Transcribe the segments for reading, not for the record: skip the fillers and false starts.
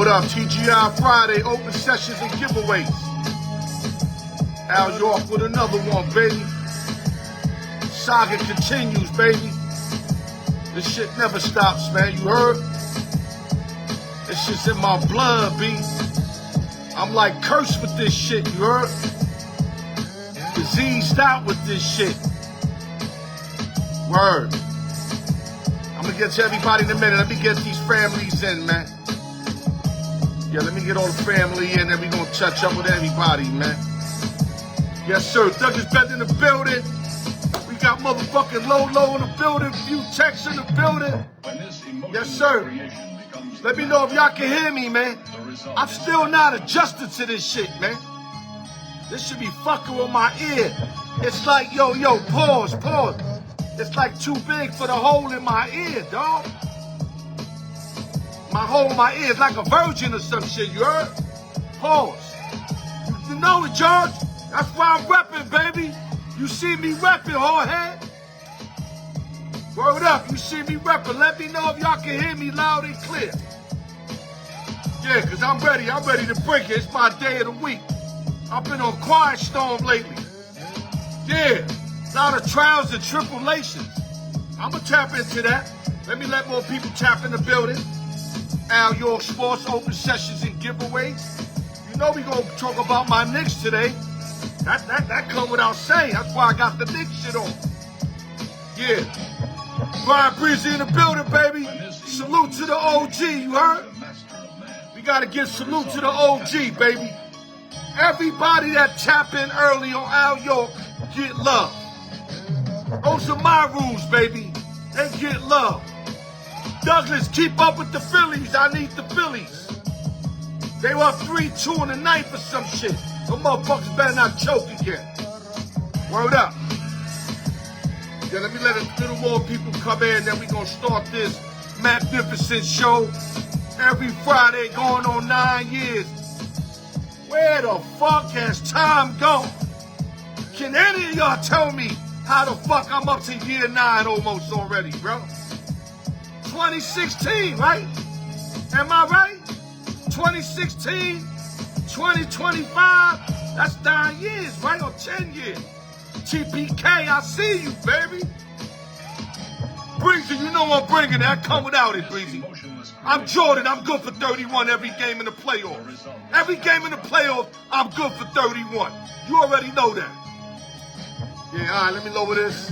up? TGI Friday, open sessions and giveaways. Al York with another one, baby. Saga continues, baby. This shit never stops, man. You heard? This shit's in my blood, B. I'm like cursed with this shit, you heard? Diseased out with this shit. Word. I'm gonna get to everybody in a minute. Let me get these families in, man. Yeah, let me get all the family in, and we gonna touch up with everybody, man. Yes, sir. Douglas Bend in the building. We got motherfucking Lolo in the building. Few techs in the building. Yes, sir. Let me know if y'all can hear me, man. I'm still not adjusted to this shit, man. This should be fucking with my ear. It's like, yo, pause. It's like too big for the hole in my ear, dog. My hole in my ear is like a virgin or some shit, you heard? Pause. You know it, George. That's why I'm repping, baby. You see me repping, hardhead. Word up, you see me repping. Let me know if y'all can hear me loud and clear. Yeah, because I'm ready to break it. It's my day of the week. I've been on quiet storm lately. Yeah, a lot of trials and tribulations. I'm going to tap into that. Let me let more people tap in the building. Al York Sports open sessions and giveaways. You know we going to talk about my Knicks today. That come without saying. That's why I got the Knicks shit on. Yeah. Brian Breezy in the building, baby. Salute to the OG, you heard? We got to give salute to the OG, baby. Everybody that tap in early on Al York, get love. Those are my rules, baby. They get love. Douglas, keep up with the Phillies. I need the Phillies. They were up 3-2 in the ninth or some shit. Them motherfuckers better not choke again. Word up. Yeah, let me let a little more people come in, then we gonna start this magnificent show. Every Friday going on 9 years. Where the fuck has time gone? Can any of y'all tell me how the fuck I'm up to year 9 almost already, bro? 2016, right? Am I right? 2016, 2025, that's 9 years, right? Or 10 years. TPK, I see you, baby. Breezy, you know I'm bringing it. I come without it, Breezy. I'm Jordan. I'm good for 31 every game in the playoffs. Every game in the playoffs, I'm good for 31. You already know that. Yeah, all right, let me lower this.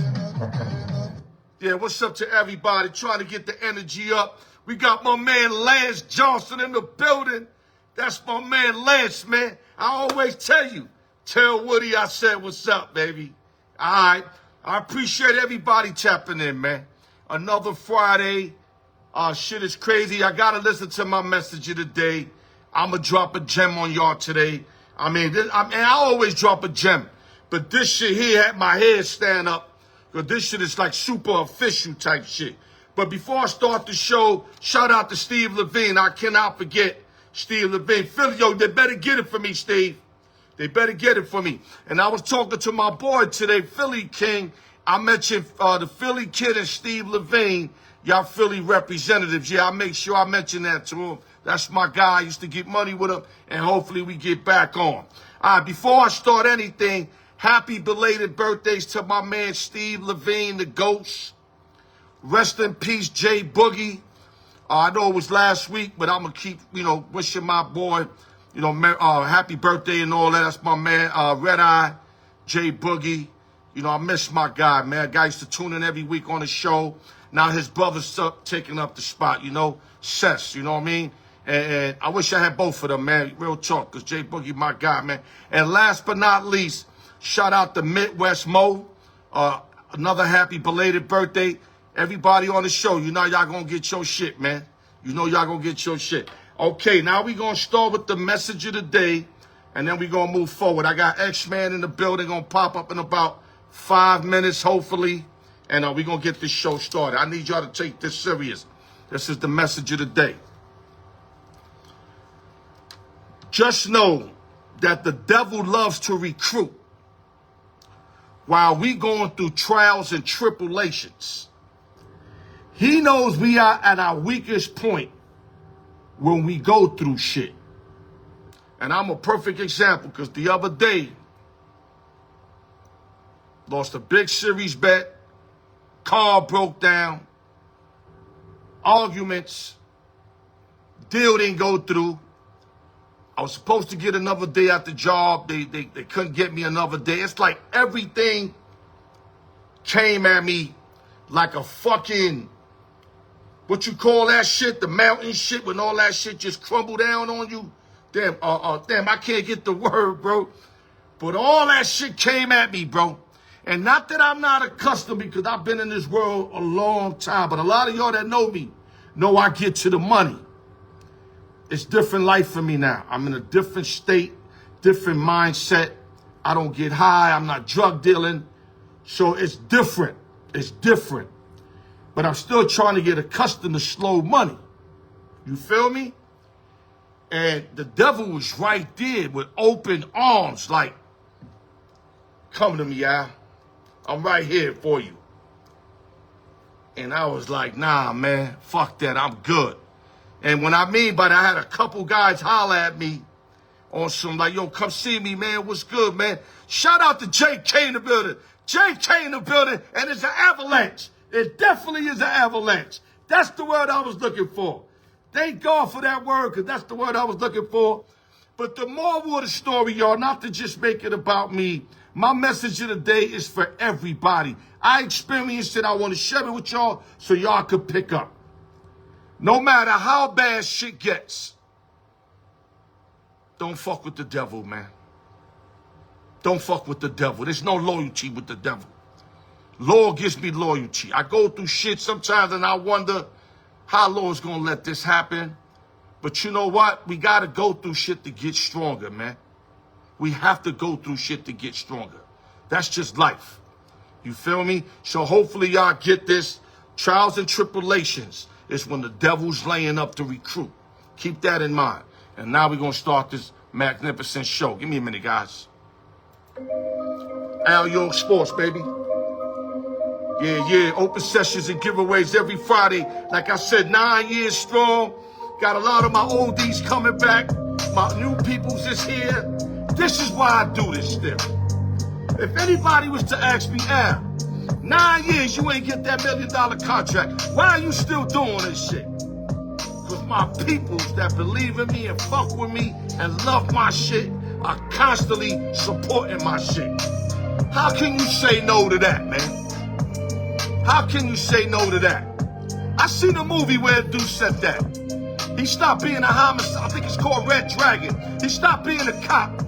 Yeah, what's up to everybody? Trying to get the energy up. We got my man Lance Johnson in the building. That's my man Lance, man. I always tell you, tell Woody I said what's up, baby. All right. I appreciate everybody tapping in, man. Another Friday. Shit is crazy. I got to listen to my message of the day. I'm going to drop a gem on y'all today. I always drop a gem. But this shit here had my head stand up. Because this shit is like super official type shit. But before I start the show, shout out to Steve Levine. I cannot forget Steve Levine. Philly, yo, they better get it for me, Steve. They better get it for me. And I was talking to my boy today, Philly King. I mentioned the Philly Kid and Steve Levine. Y'all Philly representatives. Yeah, I make sure I mention that to him. That's my guy. I used to get money with him. And hopefully we get back on. All right, before I start anything, happy belated birthdays to my man Steve Levine, the Ghost. Rest in peace, Jay Boogie. I know it was last week, but I'm going to keep, wishing my boy, happy birthday and all that. That's my man, Red Eye, Jay Boogie. I miss my guy, man. Guy used to tune in every week on the show. Now his brother's taking up the spot, Sess, you know what I mean? And I wish I had both of them, man. Real talk, because Jay Boogie, my guy, man. And last but not least, shout out to Midwest Mo. Another happy belated birthday. Everybody on the show, y'all going to get your shit, man. Y'all going to get your shit. Okay, now we going to start with the message of the day, and then we going to move forward. I got X-Man in the building, going to pop up in about 5 minutes, hopefully, and we're going to get this show started. I need y'all to take this serious. This is the message of the day. Just know that the devil loves to recruit. While we going through trials and tribulations, he knows we are at our weakest point. when we go through shit. And I'm a perfect example because the other day, lost a big series bet, car broke down, arguments, deal didn't go through. I was supposed to get another day at the job. They couldn't get me another day. It's like everything came at me like a fucking, what you call that shit, the mountain shit, when all that shit just crumbled down on you. Damn, I can't get the word, bro. But all that shit came at me, bro. And not that I'm not accustomed, because I've been in this world a long time, but a lot of y'all that know me know I get to the money. It's different life for me now. I'm in a different state, different mindset. I don't get high. I'm not drug dealing. So it's different. It's different. But I'm still trying to get accustomed to slow money. You feel me? And the devil was right there with open arms, like, come to me, Al. I'm right here for you. And I was like, nah, man, fuck that. I'm good. And when I mean by that, I had a couple guys holler at me on some like, yo, come see me, man. What's good, man? Shout out to JK in the building. JK in the building, and it's an avalanche. It definitely is an avalanche. That's the word I was looking for. Thank God for that word, because that's the word I was looking for. But the moral of the story, y'all, not to just make it about me, my message of the day is for everybody. I experienced it. I want to share it with y'all so y'all could pick up. No matter how bad shit gets, don't fuck with the devil, man. Don't fuck with the devil. There's no loyalty with the devil. Lord gives me loyalty. I go through shit sometimes and I wonder how Lord's going to let this happen. But you know what? We got to go through shit to get stronger, man. We have to go through shit to get stronger. That's just life. You feel me? So hopefully y'all get this. Trials and tribulations is when the devil's laying up to recruit. Keep that in mind. And now we're going to start this magnificent show. Give me a minute, guys. Al York Sports, baby. Yeah. Open sessions and giveaways every Friday. Like I said, 9 years strong. Got a lot of my oldies coming back. My new peoples is here. This is why I do this still. If anybody was to ask me, Al, 9 years you ain't get that $1 million contract, why are you still doing this shit? Because my peoples that believe in me and fuck with me and love my shit are constantly supporting my shit. How can you say no to that, man? How can you say no to that? I seen a movie where a dude said that. He stopped being a homicide. I think it's called Red Dragon. He stopped being a cop.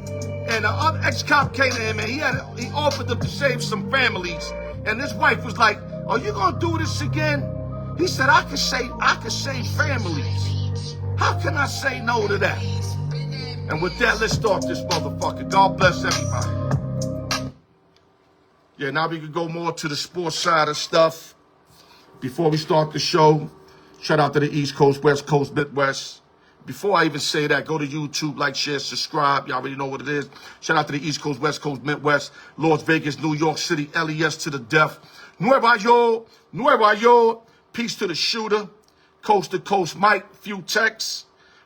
And the other ex-cop came to him and he offered to save some families. And his wife was like, are you going to do this again? He said, I could save families. How can I say no to that? And with that, let's start this motherfucker. God bless everybody. Yeah, now we can go more to the sports side of stuff. Before we start the show, shout out to the East Coast, West Coast, Midwest. Before I even say that, go to YouTube, like, share, subscribe. Y'all already know what it is. Shout out to the East Coast, West Coast, Midwest, Las Vegas, New York City, LES to the death. Nueva York. Peace to the shooter. Coast to Coast Mike, few texts.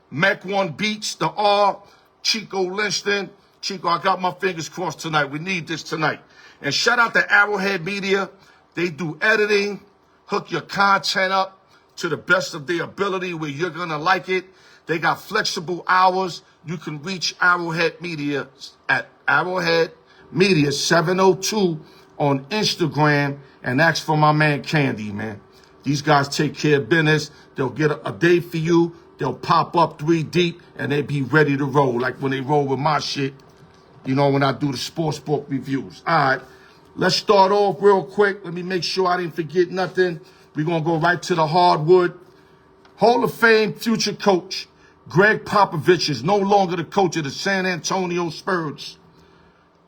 Mac 1 Beats, the R. Chico Linston. Chico, I got my fingers crossed tonight. We need this tonight. And shout out to Arrowhead Media. They do editing. Hook your content up to the best of their ability where you're going to like it. They got flexible hours. You can reach Arrowhead Media at Arrowhead Media 702 on Instagram and ask for my man Candy, man. These guys take care of business. They'll get a day for you. They'll pop up 3 deep and they be ready to roll. Like when they roll with my shit, you know, when I do the sports book reviews. All right, let's start off real quick. Let me make sure I didn't forget nothing. We're going to go right to the hardwood. Hall of Fame future coach Greg Popovich is no longer the coach of the San Antonio Spurs.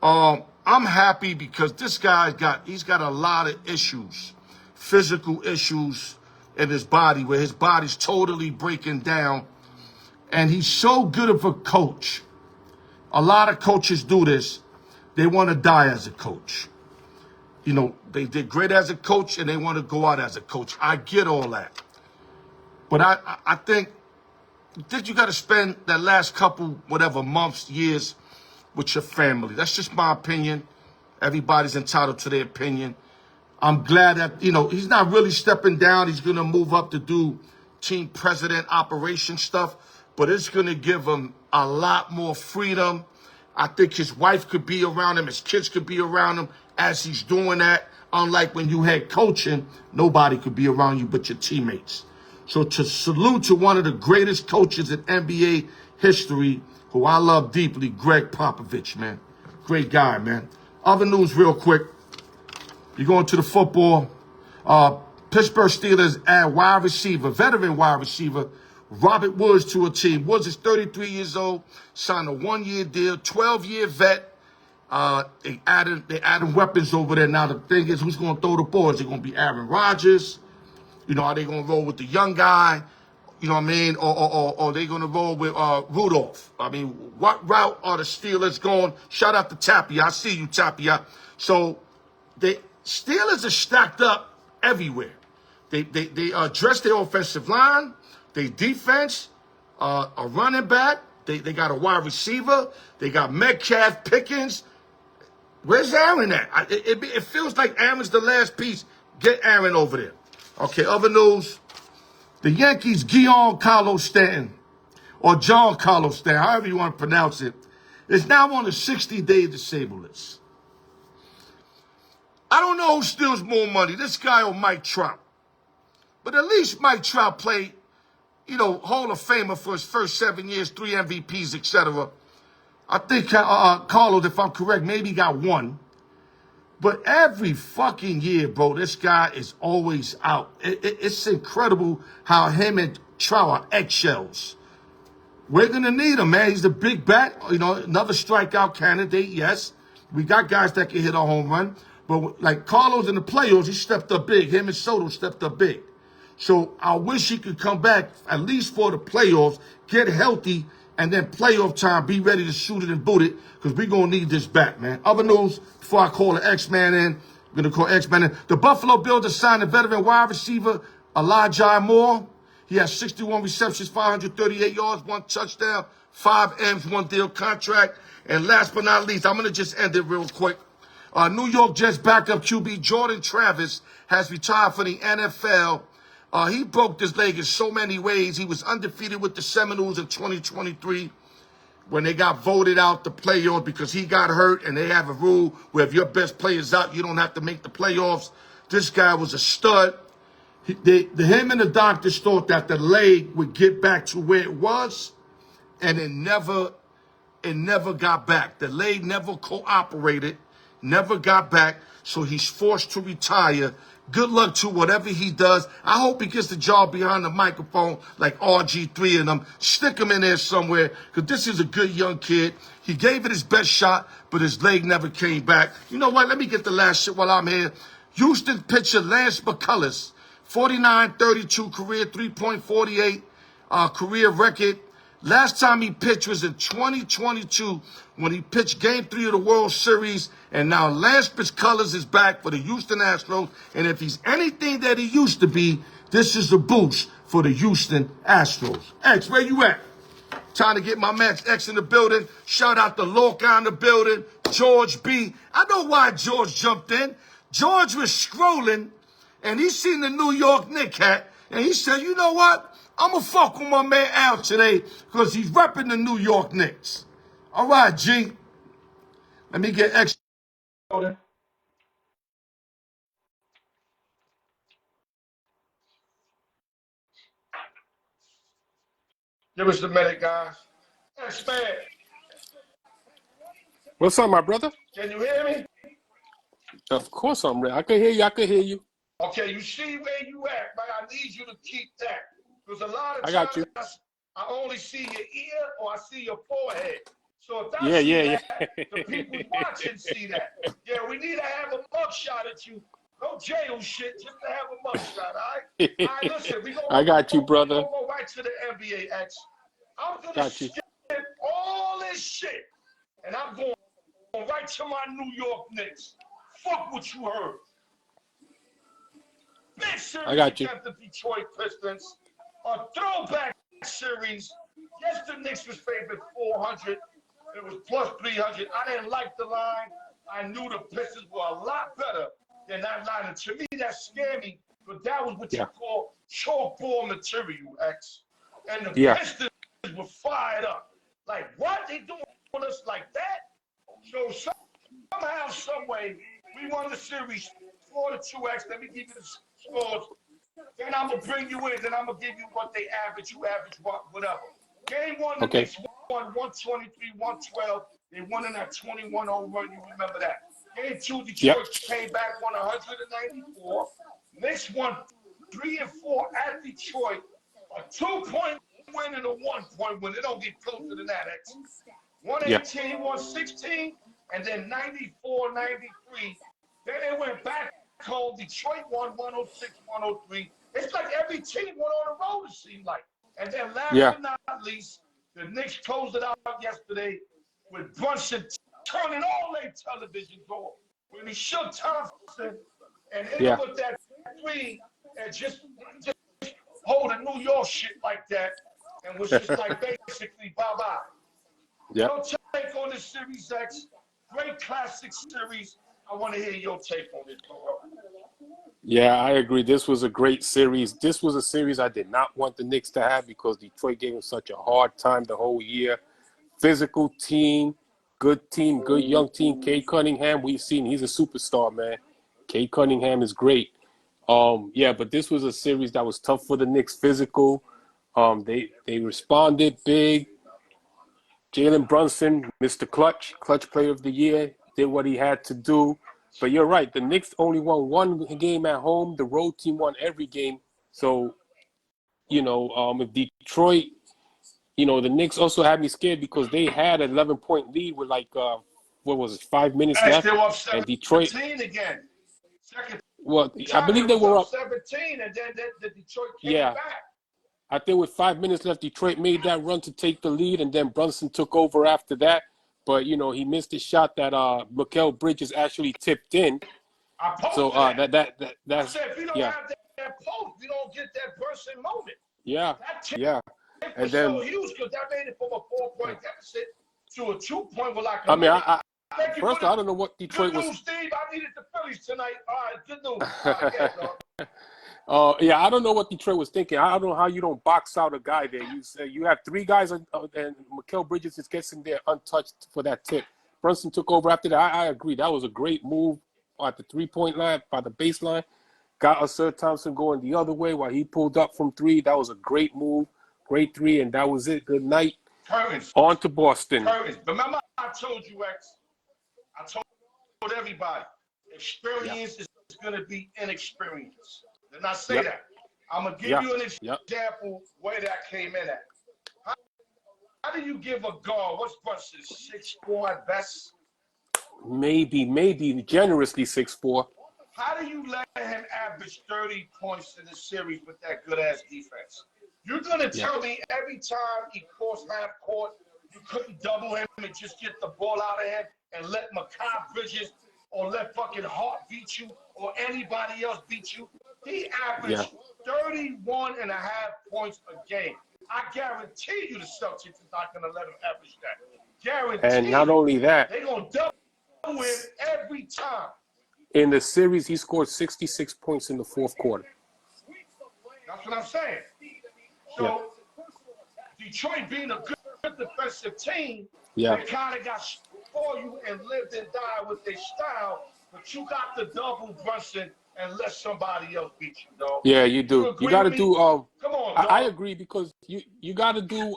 I'm happy because this guy's got a lot of issues, physical issues in his body, where his body's totally breaking down. And he's so good of a coach. A lot of coaches do this. They want to die as a coach. You know, they did great as a coach and they want to go out as a coach. I get all that. But I think think you got to spend that last couple, whatever, months, years with your family. That's just my opinion. Everybody's entitled to their opinion. I'm glad that, he's not really stepping down. He's going to move up to do team president operation stuff, but it's going to give him a lot more freedom. I think his wife could be around him. His kids could be around him as he's doing that. Unlike when you had coaching, nobody could be around you but your teammates. So to salute to one of the greatest coaches in NBA history, who I love deeply, Greg Popovich, man. Great guy, man. Other news real quick. You're going to the football. Pittsburgh Steelers add wide receiver, veteran wide receiver, Robert Woods to a team. Woods is 33 years old, signed a 1-year deal, 12-year vet. They added weapons over there. Now the thing is, who's going to throw the ball? Is it going to be Aaron Rodgers? Are they going to roll with the young guy? You know what I mean? Or are they going to roll with Rudolph? I mean, what route are the Steelers going? Shout out to Tapia. I see you, Tapia. So the Steelers are stacked up everywhere. They address their offensive line, their defense, a running back. They got a wide receiver. They got Metcalf, Pickens. Where's Aaron at? It feels like Aaron's the last piece. Get Aaron over there. Okay, other news. The Yankees' Giancarlo Stanton, or John Carlos Stanton, however you want to pronounce it, is now on a 60-day disabled list. I don't know who steals more money, this guy or Mike Trout. But at least Mike Trout played, Hall of Famer for his first 7 years, 3 MVPs, etc. I think Carlos, if I'm correct, maybe got 1. But every fucking year, bro, this guy is always out. It's incredible how him and Trout are eggshells. We're going to need him, man. He's the big bat. Another strikeout candidate, yes. We got guys that can hit a home run. But like Carlos in the playoffs, he stepped up big. Him and Soto stepped up big. So I wish he could come back at least for the playoffs, get healthy, and then playoff time, be ready to shoot it and boot it, because we're going to need this back, man. Other news, before I call the X-Man in, I'm going to call X-Man in. The Buffalo Bills have signed a veteran wide receiver, Elijah Moore. He has 61 receptions, 538 yards, 1 touchdown, 5 M's, 1 deal contract. And last but not least, I'm going to just end it real quick. New York Jets backup QB Jordan Travis has retired for the NFL. He broke his leg in so many ways. He was undefeated with the Seminoles in 2023 when they got voted out the playoffs because he got hurt, and they have a rule where if your best player's out, you don't have to make the playoffs. This guy was a stud. Him and the doctors thought that the leg would get back to where it was, and it never got back. The leg never cooperated, never got back, so he's forced to retire. Good luck to whatever he does. I hope he gets the job behind the microphone like RG3 and them. Stick him in there somewhere, because this is a good young kid. He gave it his best shot, but his leg never came back. You know what? Let me get the last shit while I'm here. Houston pitcher Lance McCullers, 49-32 career, 3.48 career record. Last time he pitched was in 2022 when he pitched Game 3 of the World Series. And now Lance McCullers is back for the Houston Astros. And if he's anything that he used to be, this is a boost for the Houston Astros. X, where you at? Trying to get my man X in the building. Shout out to Lorca in the building. George B. I know why George jumped in. George was scrolling, and he seen the New York Knicks hat. And he said, you know what? I'm going to fuck with my man Al today because he's repping the New York Knicks. All right, G. Let me get X. Give us the minute, guys. X-Man. What's up, my brother? Can you hear me? Of course I'm ready. I can hear you. I can hear you. Okay, you see where you at, man. I need you to keep that. Because a lot of I got you. times I only see your ear or I see your forehead. So if I Yeah, see yeah, that, the people watching see that. Yeah, we need to have a mugshot at you. No jail shit, just to have a mugshot, all right? All right, listen, I got you, brother. We're going to go right to the NBA, X. I'm going to skip all this shit, and I'm going right to my New York Knicks. Fuck what you heard. Big series I got you. against the Detroit Pistons. A throwback series Yes, the Knicks was favored 400. It was plus 300. I didn't like the line. I knew the Pistons were a lot better than that line. And to me, that scared me. But that was what you call chalkboard material, X. And the Pistons were fired up. Like, what? They doing us like that? So somehow, some way, we won the series 4-2, X. Let me give you the scores. Then I'm going to bring you in. Then I'm going to give you what they average. You average what, whatever. Game one, the Knicks won 123-112. They won in that 21-0 run. You remember that. Game two, Detroit came back, won 194. Knicks won 3 and 4 at Detroit. A 2-point win and a 1-point win. They don't get closer than that, X. 118, 116, and then 94, 93. Then they went back home. Detroit won 106, 103. It's like every team went on the road, it seemed like. And then last but not least, the Knicks closed it out yesterday with Brunson turning all their televisions off. When he shook Thompson and hit him with that three and just holding New York shit like that and was just like basically bye-bye. Your take on this series, X. Great classic series. I want to hear your take on it, bro. Yeah, I agree. This was a great series. This was a series I did not want the Knicks to have because Detroit gave them such a hard time the whole year. Physical team, good young team. Cade Cunningham, we've seen he's a superstar, man. Cade Cunningham is great. But this was a series that was tough for the Knicks. Physical. They responded big. Jalen Brunson, Mr. Clutch Player of the Year, did what he had to do. But you're right. The Knicks only won one game at home. The road team won every game. So, if Detroit, the Knicks also had me scared because they had an 11-point lead with 5 minutes left. They were up 17 and Detroit again. Second. Well, I believe they were up 17, and then the Detroit came back. I think with 5 minutes left, Detroit made that run to take the lead, and then Brunson took over after that. But, he missed a shot that Mikal Bridges actually tipped in. So that's I said, if you don't have that post, you don't get that Brunson moment. Yeah. And then so huge because that made it from a 4-point deficit to a 2-point with like a first I don't know what Detroit good news, was. Steve. I needed the Phillies tonight. All right, good news. I don't know what Detroit was thinking. I don't know how you don't box out a guy there. You say you have 3 guys, and Mikal Bridges is getting there untouched for that tip. Brunson took over after that. I agree. That was a great move at the 3-point line, by the baseline. Got Asir Thompson going the other way while he pulled up from 3. That was a great move. Great 3, and that was it. Good night. Curtains. On to Boston. Curtains. Remember I told you, X, I told everybody, experience is going to be inexperience. Didn't I say that? I'm going to give you an example where that came in at. How do you give a guard, what's Brunson, 6'4" at best? Maybe generously 6'4". How do you let him average 30 points in the series with that good-ass defense? You're going to tell me every time he crossed half court, you couldn't double him and just get the ball out of him and let Mikal Bridges or let fucking Hart beat you or anybody else beat you? He averaged 31 and a half points a game. I guarantee you the Celtics is not going to let him average that. Guarantee. And not only that, they're going to double him every time. In the series, he scored 66 points in the fourth quarter. That's what I'm saying. So, Detroit being a good defensive team, they kind of got for you and lived and died with their style, but you got to double Brunson and let somebody else beat you, dog. Yeah, you do. You got to do. Come on, dog. I agree because you got to do.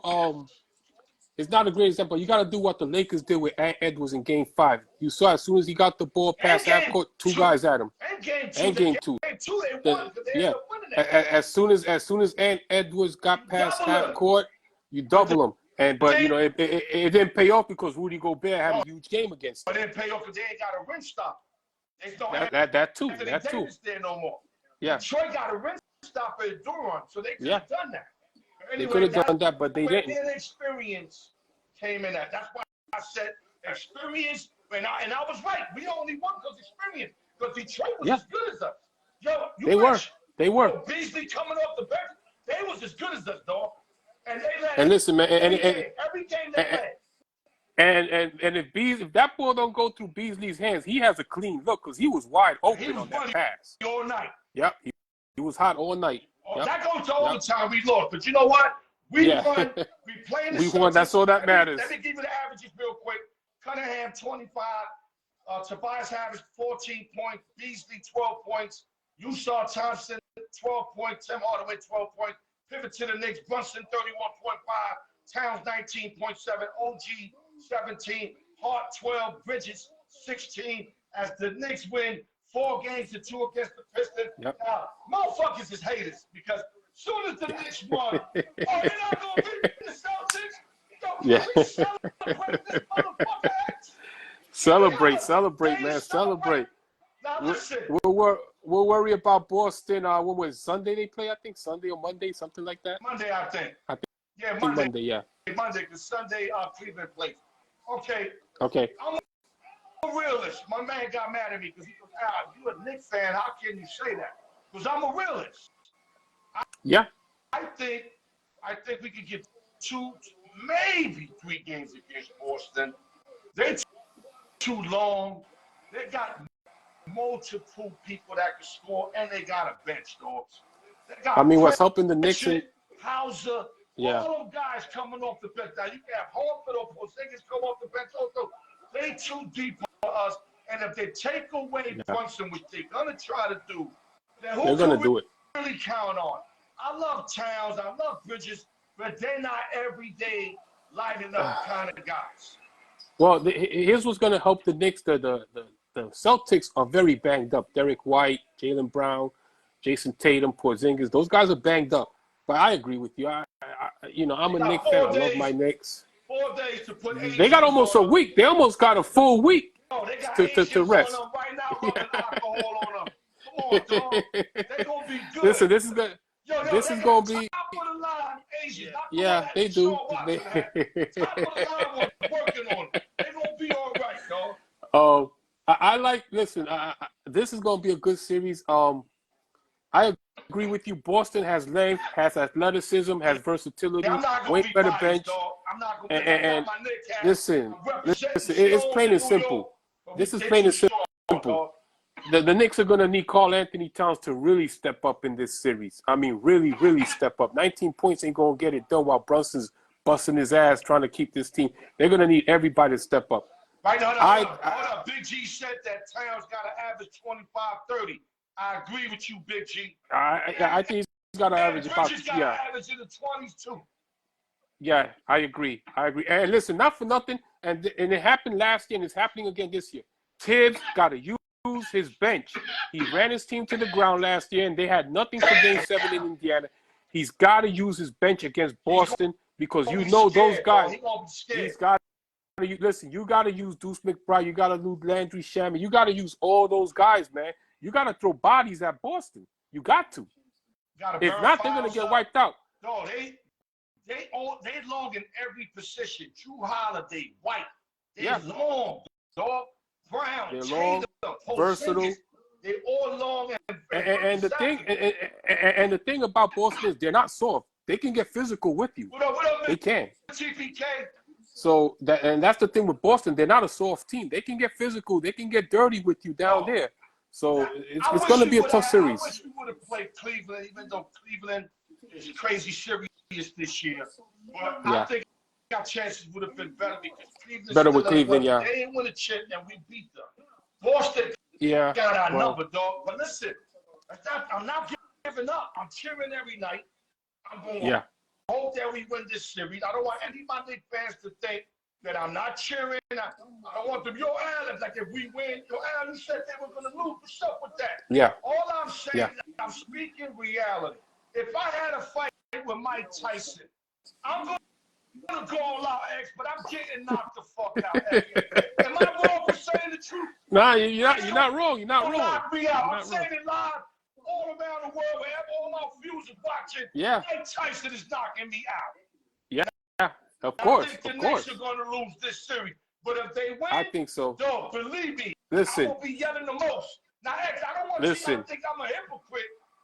It's not a great example. You got to do what the Lakers did with Edwards in Game 5. You saw as soon as he got the ball past half court, 2 guys at him. And Game 2. And Game 2. They won because they ended up winning that. As soon as Edwards got past half court, you double him. But it didn't pay off because Rudy Gobert had a huge game against him. But it didn't pay off because they ain't got a rim stop. That too. There no more. Yeah. Detroit got a rim stopper at Duran, so they could have done that. Anyway, they could have done that, but they didn't. Inexperience came in that. That's why I said experience, and I was right. We only won because experience. But Detroit was as good as us. Yo, They were. Beasley coming off the bench, they was as good as us, dog. And they led And listen, man, every game they led. And if that ball don't go through Beasley's hands, he has a clean look because he was wide open on that pass. All night. Yep, he was hot all night. Yep. That goes to overtime. We lost, but you know what? We won. We playing the we won. That's all that matters. Let me give you the averages real quick. Cunningham 25. Tobias Harris 14 points. Beasley 12 points. Usar Thompson 12 points. Tim Hardaway 12 points. Pivot to the Knicks. Brunson 31.5. Towns 19.7. OG 17. Hart 12. Bridges 16. As the Knicks win 4 games to 2 against the Pistons. Yep. Now, motherfuckers is haters because as soon as the Knicks won, they're not going to beat the Celtics. Yeah. Celebrate this motherfucker. Celebrate, man. Celebrate. Now listen. We'll worry about Boston. When was Sunday they play? I think Sunday or Monday, something like that. Monday, I think. Yeah, Monday. Yeah. Monday, because Sunday Cleveland plays. Okay. I'm a realist. My man got mad at me because he goes, "Al, you a Knicks fan? How can you say that?" Because I'm a realist. I think we could get 2, maybe 3 games against Boston. They're too long. They got multiple people that can score, and they got a bench, dogs. What's helping the Knicks? Hauser, all them guys coming off the bench. Now, you can have Horford or Porzingis come off the bench also. They too deep for us, and if they take away Brunson, which they're going to try to do, then who they're going to can do it. Really count on? I love Towns, I love Bridges, but they're not every day lighting up kind of guys. Well, here's what's going to help the Knicks. The Celtics are very banged up. Derek White, Jaylen Brown, Jason Tatum, Porzingis. Those guys are banged up. But I agree with you. I'm a Knicks fan. I love my Knicks. 4 days to put. They got almost a week. They almost got a full week to rest. On them right now, alcohol on them. Come on, dog. They're gonna be good. Listen, this is good. This is gonna be. Top of the line, Asian. They do. Top of the line, working on them. They're gonna be all right, dog. I like. Listen, this is gonna be a good series. I agree with you. Boston has length, has athleticism, has versatility, way better bench. I'm not gonna and listen, it's plain and simple. This is plain and simple. The Knicks are going to need Karl Anthony Towns to really step up in this series. I mean, really, really step up. 19 points ain't going to get it done while Brunson's busting his ass trying to keep this team. They're going to need everybody to step up. Right, hold up. Big G said that Towns got to average 25-30. I agree with you, Big G. I think he's got to average about, average in the 20s, too. Yeah, I agree. And listen, not for nothing, and it happened last year, and it's happening again this year. Tibbs got to use his bench. He ran his team to the ground last year, and they had nothing for Game 7 in Indiana. He's got to use his bench against Boston because those guys. He's got to listen. You got to use Deuce McBride. You got to use Landry Shamet. You got to use all those guys, man. You got to throw bodies at Boston. You got to. If not, they're gonna get wiped out. No, they long in every position. Drew Holiday, White. They're long, dog. Brown, they're long, versatile. They're all long and the thing about Boston is they're not soft. They can get physical with you. What up, they can. TPK. So that's the thing with Boston. They're not a soft team. They can get physical. They can get dirty with you down there. So it's going to be a tough series. I wish we would have played Cleveland, even though Cleveland is crazy serious this year. But I think our chances would have been better because Cleveland. Better with Cleveland, They didn't win a chip and we beat them. Boston got our number, dog. But listen, I'm not giving up. I'm cheering every night. I'm going to hope that we win this series. I don't want any of my Knicks fans to think that I'm not cheering. I don't want them. Alan, like if we win, Alan said they were going to lose. What's up with that? Yeah. All I'm saying is I'm speaking reality. If I had a fight with Mike Tyson, I'm going to go all out, X, but I'm getting knocked the fuck out. Am I wrong for saying the truth? Nah, you're not wrong. You're not wrong. Knock me out. I'm saying it live all around the world where all our viewers are watching. Yeah. Mike Tyson is knocking me out. Yeah. Of course, I think the Knicks are going to lose this series. But if they win, I think so. Don't believe me. Listen. I'm going to be yelling the most. Now, X, I don't want you to think I'm a hypocrite.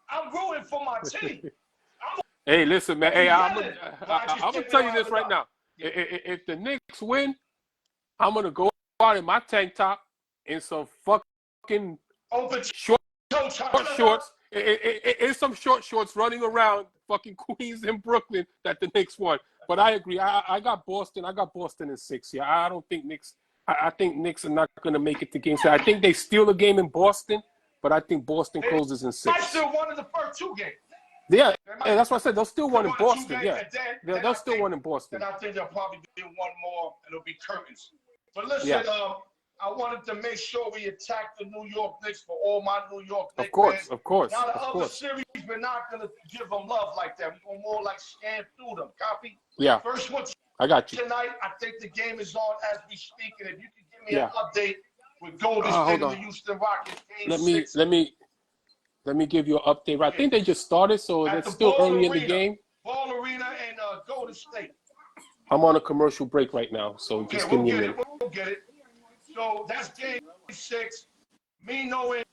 I'm rooting for my team. Hey, listen, man. Hey, I'm gonna tell you this right now. Yeah. If the Knicks win, I'm gonna go out in my tank top in some fucking short shorts. It's some short shorts running around fucking Queens and Brooklyn that the Knicks won. But I agree. I got Boston. I got Boston in 6. Yeah, I don't think Knicks. I think Knicks are not going to make it to game 7. I think they steal a game in Boston, but I think Boston closes in 6. Might still won in the first 2 games. Yeah, that's what I said. They'll still win in Boston. Yeah, then they'll still win in Boston. And I think they'll probably do one more, and it'll be curtains. But listen, Yeah. I wanted to make sure we attack the New York Knicks for all my New York Knicks fans. Of course. Now the other series, we're not gonna give them love like that. We're gonna more like scan through them. Copy? Yeah. First one I got you. tonight. I think the game is on as we speak, and if you can give me an update with Golden State and the Houston Rockets game 6. Let me give you an update. I think they just started, so it's still early in the game. Ball Arena and Golden State. I'm on a commercial break right now, so just give me a minute. We'll get it. So that's game 6. Me knowing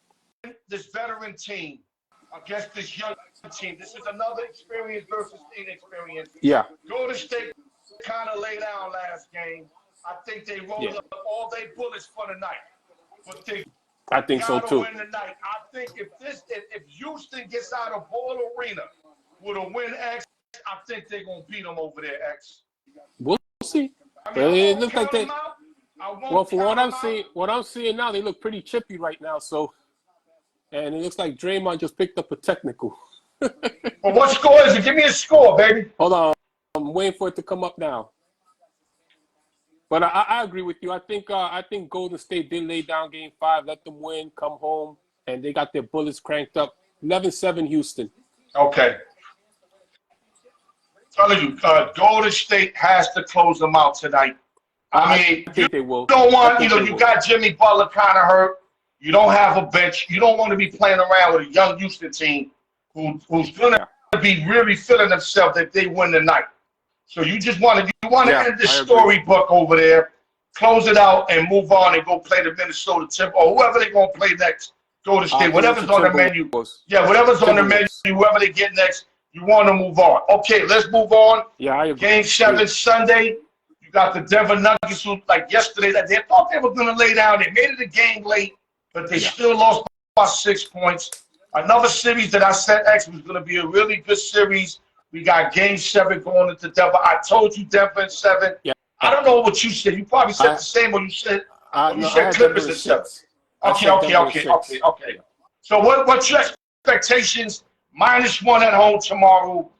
this veteran team against this young team. This is another experience versus inexperience. Yeah. Golden State kind of laid down last game. I think they rolled up all their bullets for the night. But I think so too. Win tonight. I think if Houston gets out of Ball Arena with a win X, I think they're gonna beat them over there, X. We'll see. I mean, it looks like they. Well, for what I'm seeing now, they look pretty chippy right now. So, and it looks like Draymond just picked up a technical. Well, what score is it? Give me a score, baby. Hold on, I'm waiting for it to come up now. But I agree with you. I think Golden State did lay down game 5, let them win, come home, and they got their bullets cranked up. 11-7 Houston. Okay. Telling you, Golden State has to close them out tonight. I mean, think they will. You don't want, you got Jimmy Butler kind of hurt. You don't have a bench. You don't want to be playing around with a young Houston team who's going to be really feeling themselves if they win tonight. So you just want to end the storybook over there, close it out, and move on and go play the Minnesota Timberwolves or whoever they're going to play next. Golden State, whatever's on the menu. Yeah, whatever's on the menu, whoever they get next, you want to move on. Okay, let's move on. Yeah, I agree. Game 7 Sunday. You got the Denver Nuggets who, like yesterday, that they thought they were going to lay down. They made it a game late, but they still lost by 6 points. Another series that I said X was going to be a really good series. We got game 7 going into Denver. I told you Denver in 7. Yeah. I don't know what you said. You probably said the same when you said Clippers in 7. Okay. So what's your expectations? -1 at home tomorrow.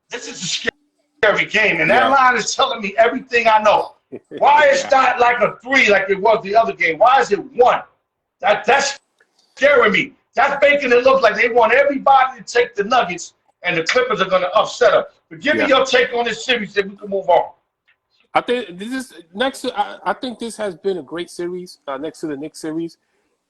This is a scary game, and that line is telling me everything I know. Why is that like a 3 like it was the other game? Why is it 1? That's scaring me. That's making it look like they want everybody to take the Nuggets, and the Clippers are going to upset them. But give me your take on this series, then we can move on. I think this is next. I think this has been a great series next to the Knicks series,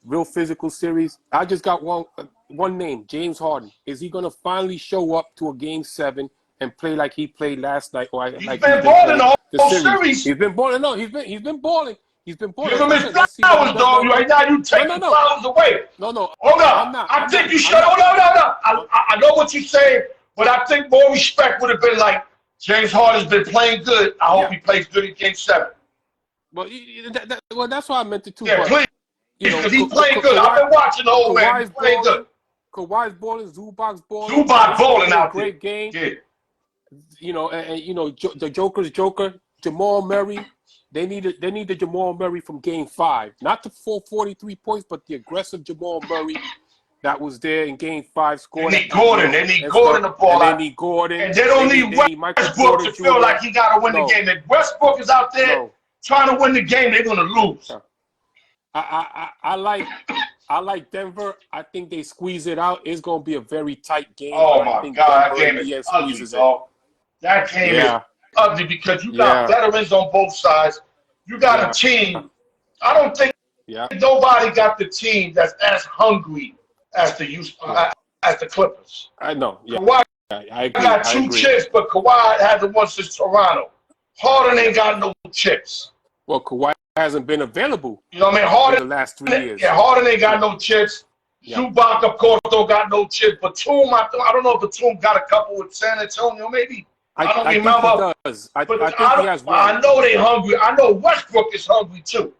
real physical series. I just got one name, James Harden. Is he going to finally show up to a game 7 and play like he played last night? Or he's been balling the whole series. He's been balling. No, he's been balling. He's been balling. Give him his flowers, dog. Right now, you take the flowers away. No. Hold up. I think you should. Hold up. I know what you're saying, but I think more respect would have been like, James Harden's been playing good. I hope he plays good in game 7. Well, that's why I meant it too. Yeah, please. Because he's playing good. I've been watching the whole man. He's playing good. Kawhi's balling. Zubac's balling. Zubac balling out there. Great game. Yeah. The Joker's Joker, Jamal Murray. They need the Jamal Murray from game 5. Not the 443 points, but the aggressive Jamal Murray that was there in game 5 scoring. They need Gordon. They need Gordon to ball out. They need Gordon. And they don't need Westbrook to feel like he got to win the game. If Westbrook is out there trying to win the game, they're going to lose. I like Denver. I think they squeeze it out. It's going to be a very tight game. Oh, my God. That game is ugly, dog. That game is ugly because you got veterans on both sides. You got a team. I don't think nobody got the team that's as hungry as the Clippers. I know. Yeah. Kawhi I agree. got 2 chips, but Kawhi had the one since Toronto. Harden ain't got no chips. Well, Kawhi hasn't been available. You know what I mean? Harden in the last 3 years. Yeah, Harden ain't got no chips. Zubac, of course, don't got no chip. Batum, I don't know if Batum got a couple with San Antonio, maybe. I don't remember. Think he does. I think he has one. I know they hungry. I know Westbrook is hungry too.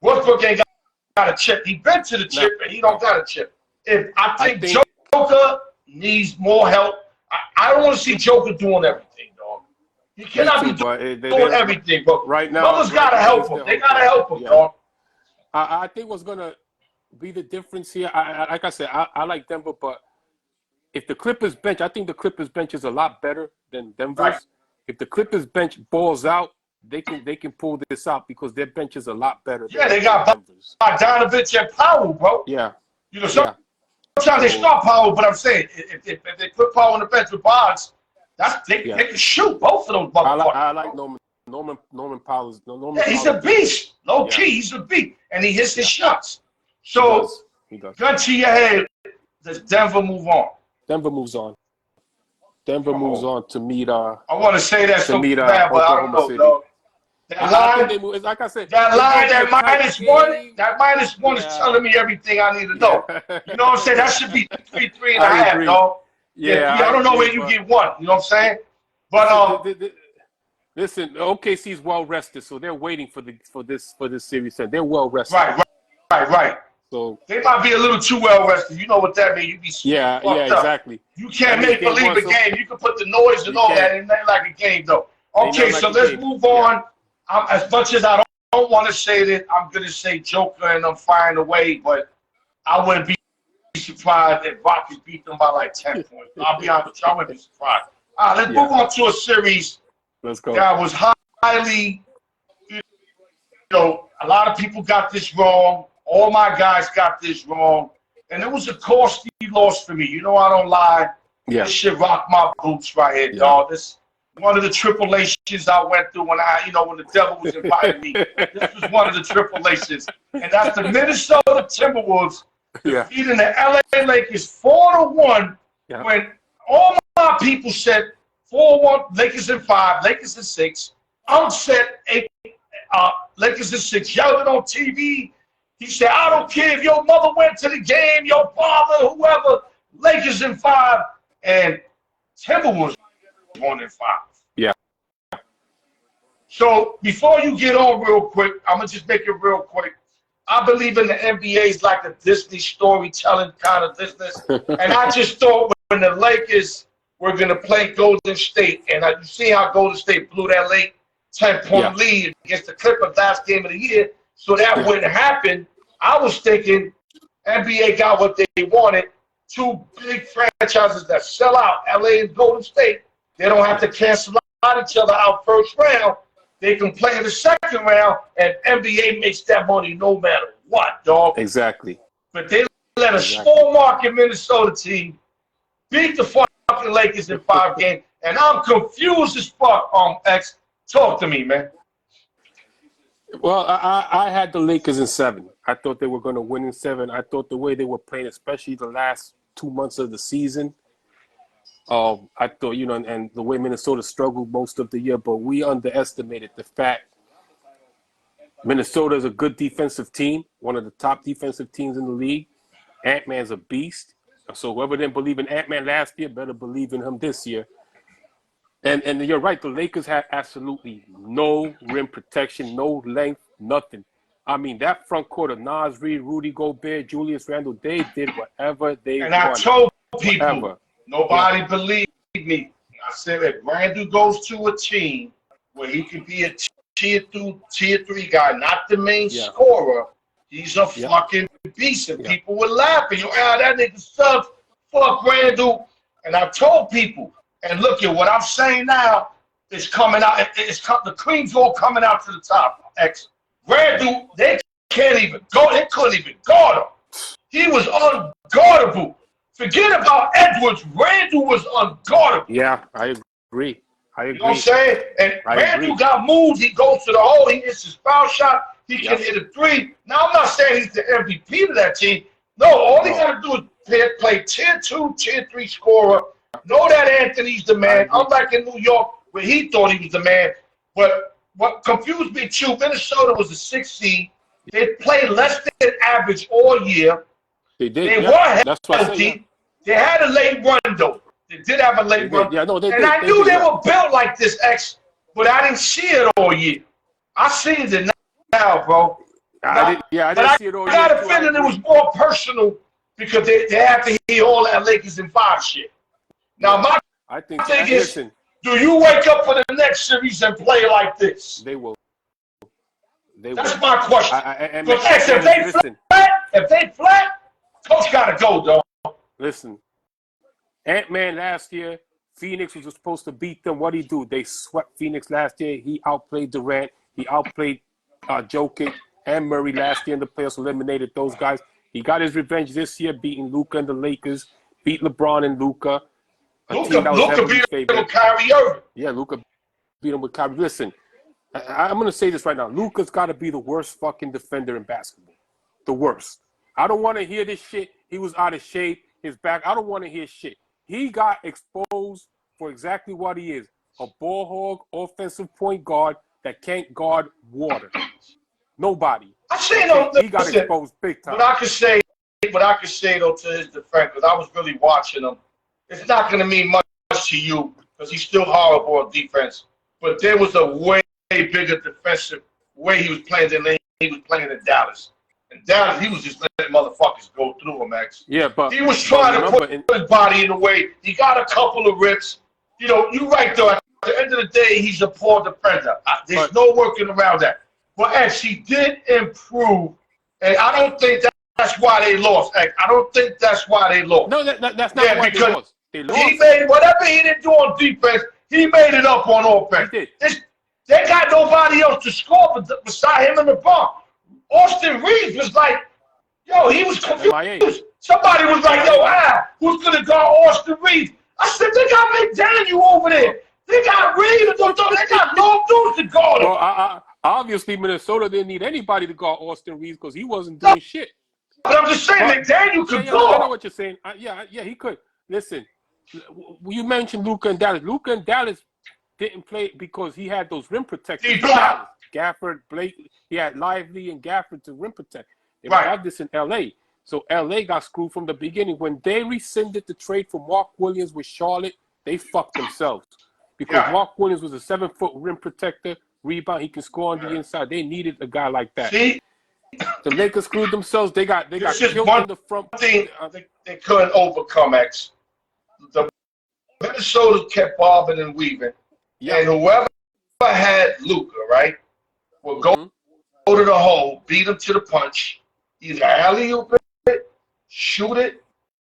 Westbrook ain't got a chip. He been to the chip and he don't got a chip. I think Joker needs more help. I don't want to see Joker doing everything, dog. He cannot be doing everything, but right now, brothers gotta help him. They gotta help him, dog. I think what's gonna be the difference here. Like I said, I like Denver, but if the Clippers bench, I think the Clippers bench is a lot better than Denver's. Right. If the Clippers bench balls out, they can pull this out because their bench is a lot better. Yeah, they got Bogdanovich and Powell, bro. Yeah. You know, sometimes they start Powell, but I'm saying if they put Powell on the bench with Boggs, they can shoot both of them. I like Norman Powell. He's a beast. Low key, he's a beast, and he hits his shots. So, he does. Gun to your head. Does Denver move on? Denver moves on. Denver moves on to meet. I want to say that so bad, but I don't know, dog. That line, like I said, that line, that -1, that -1 is telling me everything I need to know. You know what I'm saying? That should be 3.5, dog. Yeah, I don't know where you get one. You know what I'm saying? But listen, OKC's well rested, so they're waiting for this series. They're well rested. Right. So they might be a little too well rested. You know what that means? You be exactly. You can't make believe a game. You can put the noise and all that, and nothing like a game though. Okay, so let's move on. As much as I don't want to say that, I'm gonna say Joker and I'm flying away, but I wouldn't be surprised if Rockets beat them by like 10 points. I'll be honest with you, I wouldn't be surprised. All right, let's move on to a series. Let's go. That was highly, a lot of people got this wrong. All my guys got this wrong. And it was a costly loss for me. You know I don't lie. Yeah. This shit rocked my boots right here, dog. This one of the tribulations I went through when when the devil was inviting me. This was one of the tribulations. And that's the Minnesota Timberwolves defeating the LA Lakers 4-1 when all my people said 4-1, Lakers in 5, Lakers in 6. I'm set 8, Lakers in 6. Yelled it on TV. He said, I don't care if your mother went to the game, your father, whoever, Lakers in 5, and Timberwolves 1-5. Yeah. So before you get on real quick, I'm going to just make it real quick. I believe in the NBA is like a Disney storytelling kind of business. And I just thought when the Lakers were going to play Golden State, and you see how Golden State blew that late 10-point lead against the Clippers last game of the year, so that wouldn't happen. I was thinking NBA got what they wanted. Two big franchises that sell out, LA and Golden State. They don't have to cancel out each other out first round. They can play in the second round, and NBA makes that money no matter what, dog. Exactly. But they let a small market Minnesota team beat the fucking Lakers in 5 games, and I'm confused as fuck, X. Talk to me, man. Well, I had the Lakers in 7. I thought they were going to win in 7. I thought the way they were playing, especially the last 2 months of the season, I thought, and the way Minnesota struggled most of the year, but we underestimated the fact Minnesota is a good defensive team, one of the top defensive teams in the league. Ant-Man's a beast. So whoever didn't believe in Ant-Man last year better believe in him this year. And you're right, the Lakers had absolutely no rim protection, no length, nothing. I mean, that front court of Nas Reed, Rudy Gobert, Julius Randle, they did whatever they wanted. And I told people, nobody believed me. I said if Randle goes to a team where he could be a tier 3 guy, not the main scorer, he's a fucking beast. And people were laughing. That nigga sucks. Fuck Randle. And I told people, and look at what I'm saying now is coming out. The cream's all coming out to the top. Randle, they can't even go. They couldn't even guard him. He was unguardable. Forget about Edwards. Randle was unguardable. Yeah, I agree. You know what I'm saying? And Randle got moved. He goes to the hole. He hits his foul shot. He can hit a 3. Now, I'm not saying he's the MVP of that team. No, all he got to do is play tier 2, tier 3 scorer. Know that Anthony's the man, unlike in New York where he thought he was the man. But what confused me too, Minnesota was a 6 seed. They played less than average all year. They did. They yeah. were That's what I said. healthy. They had a late run, though. They did have a late run. Yeah, no, they and did. I knew they were built like this, X, but I didn't see it all year. I see it now, bro. I didn't see it all year. I got a feeling it was more personal because they have to hear all that Lakers in 5 shit. Now, my thing is, do you wake up for the next series and play like this? They will. That's my question. Because X, if they flat, coach got to go, dog. Listen, Ant-Man last year, Phoenix was supposed to beat them. What did he do? They swept Phoenix last year. He outplayed Durant. He outplayed Jokic and Murray last year in the playoffs, eliminated those guys. He got his revenge this year, beating Luka and the Lakers, beat LeBron and Luka. Luka beat him with Kyrie Irving. Yeah, Luka beat him with Kyrie. Listen, I'm going to say this right now. Luka's got to be the worst fucking defender in basketball. The worst. I don't want to hear this shit. He was out of shape. His back. I don't want to hear shit. He got exposed for exactly what he is. A ball hog, offensive point guard that can't guard water. Nobody. He got exposed big time. But I could say though to his defense, because I was really watching him, it's not going to mean much to you because he's still horrible on defense. But there was a way bigger defensive way he was playing than he was playing in Dallas. In Dallas, he was just letting motherfuckers go through him, Max. Yeah, but he was trying to put his body in the way. He got a couple of rips. You know, you're right though. At the end of the day, he's a poor defender. There's no working around that. But as he did improve, and I don't think that's why they lost. I don't think that's why they lost. No, that's not why they lost. They lost. He made whatever he didn't do on defense, he made it up on offense. He did. They got nobody else to score beside him in the bar. Austin Reeves was like, yo, he was confused. Somebody was like, yo, who's going to guard Austin Reeves? I said, they got McDaniel over there. They got Reeves. They got no dudes to guard him. Well, obviously, Minnesota didn't need anybody to guard Austin Reeves because he wasn't doing shit. But I'm just saying, McDaniel could guard. I know what you're saying. Yeah, he could. Listen, you mentioned Luka and Dallas. Luka and Dallas didn't play because he had those rim protectors. Gafford, Blake, he had Lively and Gafford to rim protect. They had this in L.A. So L.A. got screwed from the beginning. When they rescinded the trade for Mark Williams with Charlotte, they fucked themselves. Because Mark Williams was a 7-foot rim protector, rebound, he can score on the inside. They needed a guy like that. See? The Lakers screwed themselves. They got killed in the front. Thing they couldn't overcome, X. The Minnesota kept bobbing and weaving. Yeah. And whoever had Luka, right, will go to the hole, beat him to the punch, either alley-oop it, shoot it,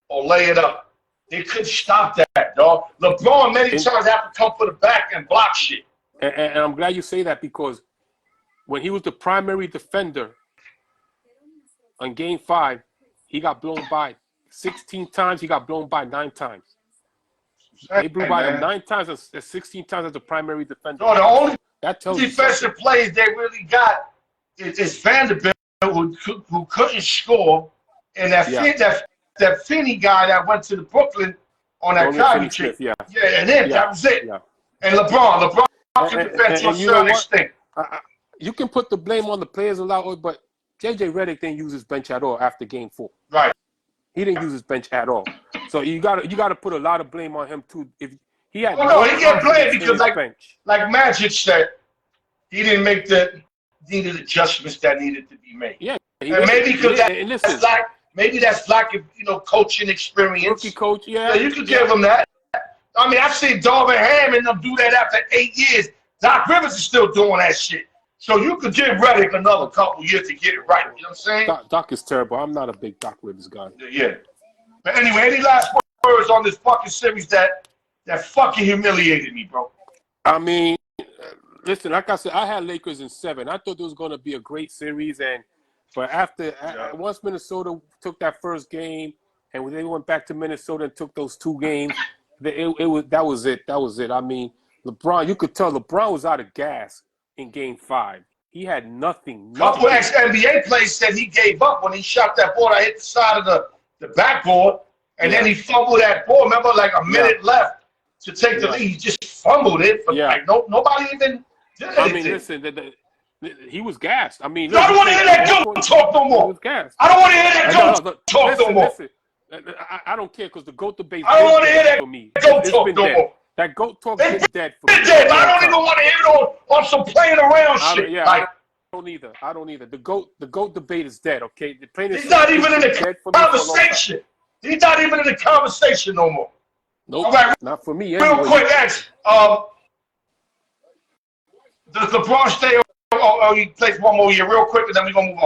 or lay it up. They couldn't stop that, dog. LeBron many times have to come for the back and block shit. And I'm glad you say that because when he was the primary defender on Game 5, he got blown by 16 times. He got blown by 9 times. They blew by him 9 times and 16 times as the primary defender. No, the only defensive plays they really got is Vanderbilt, who couldn't score, and that Finney guy that went to the Brooklyn on that Kyrie trip. And then that was it. Yeah. And LeBron can defend to a certain extent. You can put the blame on the players a lot, but JJ Redick didn't use his bench at all after Game 4. Right. He didn't use his bench at all. So you got to put a lot of blame on him too. If he had he get blamed because like Magic said, he didn't make the needed adjustments that needed to be made. Yeah. And maybe because that's lack of coaching experience. Rookie coach, yeah you could give him that. I mean, I've seen Darvin Ham and them do that after 8 years. Doc Rivers is still doing that shit. So you could give Redick another couple years to get it right. You know what I'm saying? Doc is terrible. I'm not a big Doc Rivers guy. Yeah. But anyway, any last words on this fucking series that fucking humiliated me, bro? I mean, listen, like I said, I had Lakers in 7. I thought it was going to be a great series, but once Minnesota took that first game, and when they went back to Minnesota and took those 2 games, that was it. I mean, LeBron, you could tell LeBron was out of gas in Game 5. He had nothing. Couple ex-NBA players said he gave up when he shot that ball that hit the side of the backboard, and then he fumbled that ball. Remember, like a minute left to take the lead. He just fumbled it, but nobody even did anything. I mean, He was gassed. I mean, I don't want to hear that GOAT talk no more. He was gassed. I don't want to hear that GOAT talk no more. Listen, I don't care because the GOAT debate. I don't want to hear that for me. GOAT talk no more. That GOAT talk been dead for me. Dead. I don't even want to hear it on some playing around shit. Yeah, like, I don't either. The GOAT debate is dead. Okay, he's not even in the conversation. He's not even in the conversation no more. Nope, all right, not for me. Real quick, X. Does LeBron stay or he plays one more year? Real quick, and then we're gonna move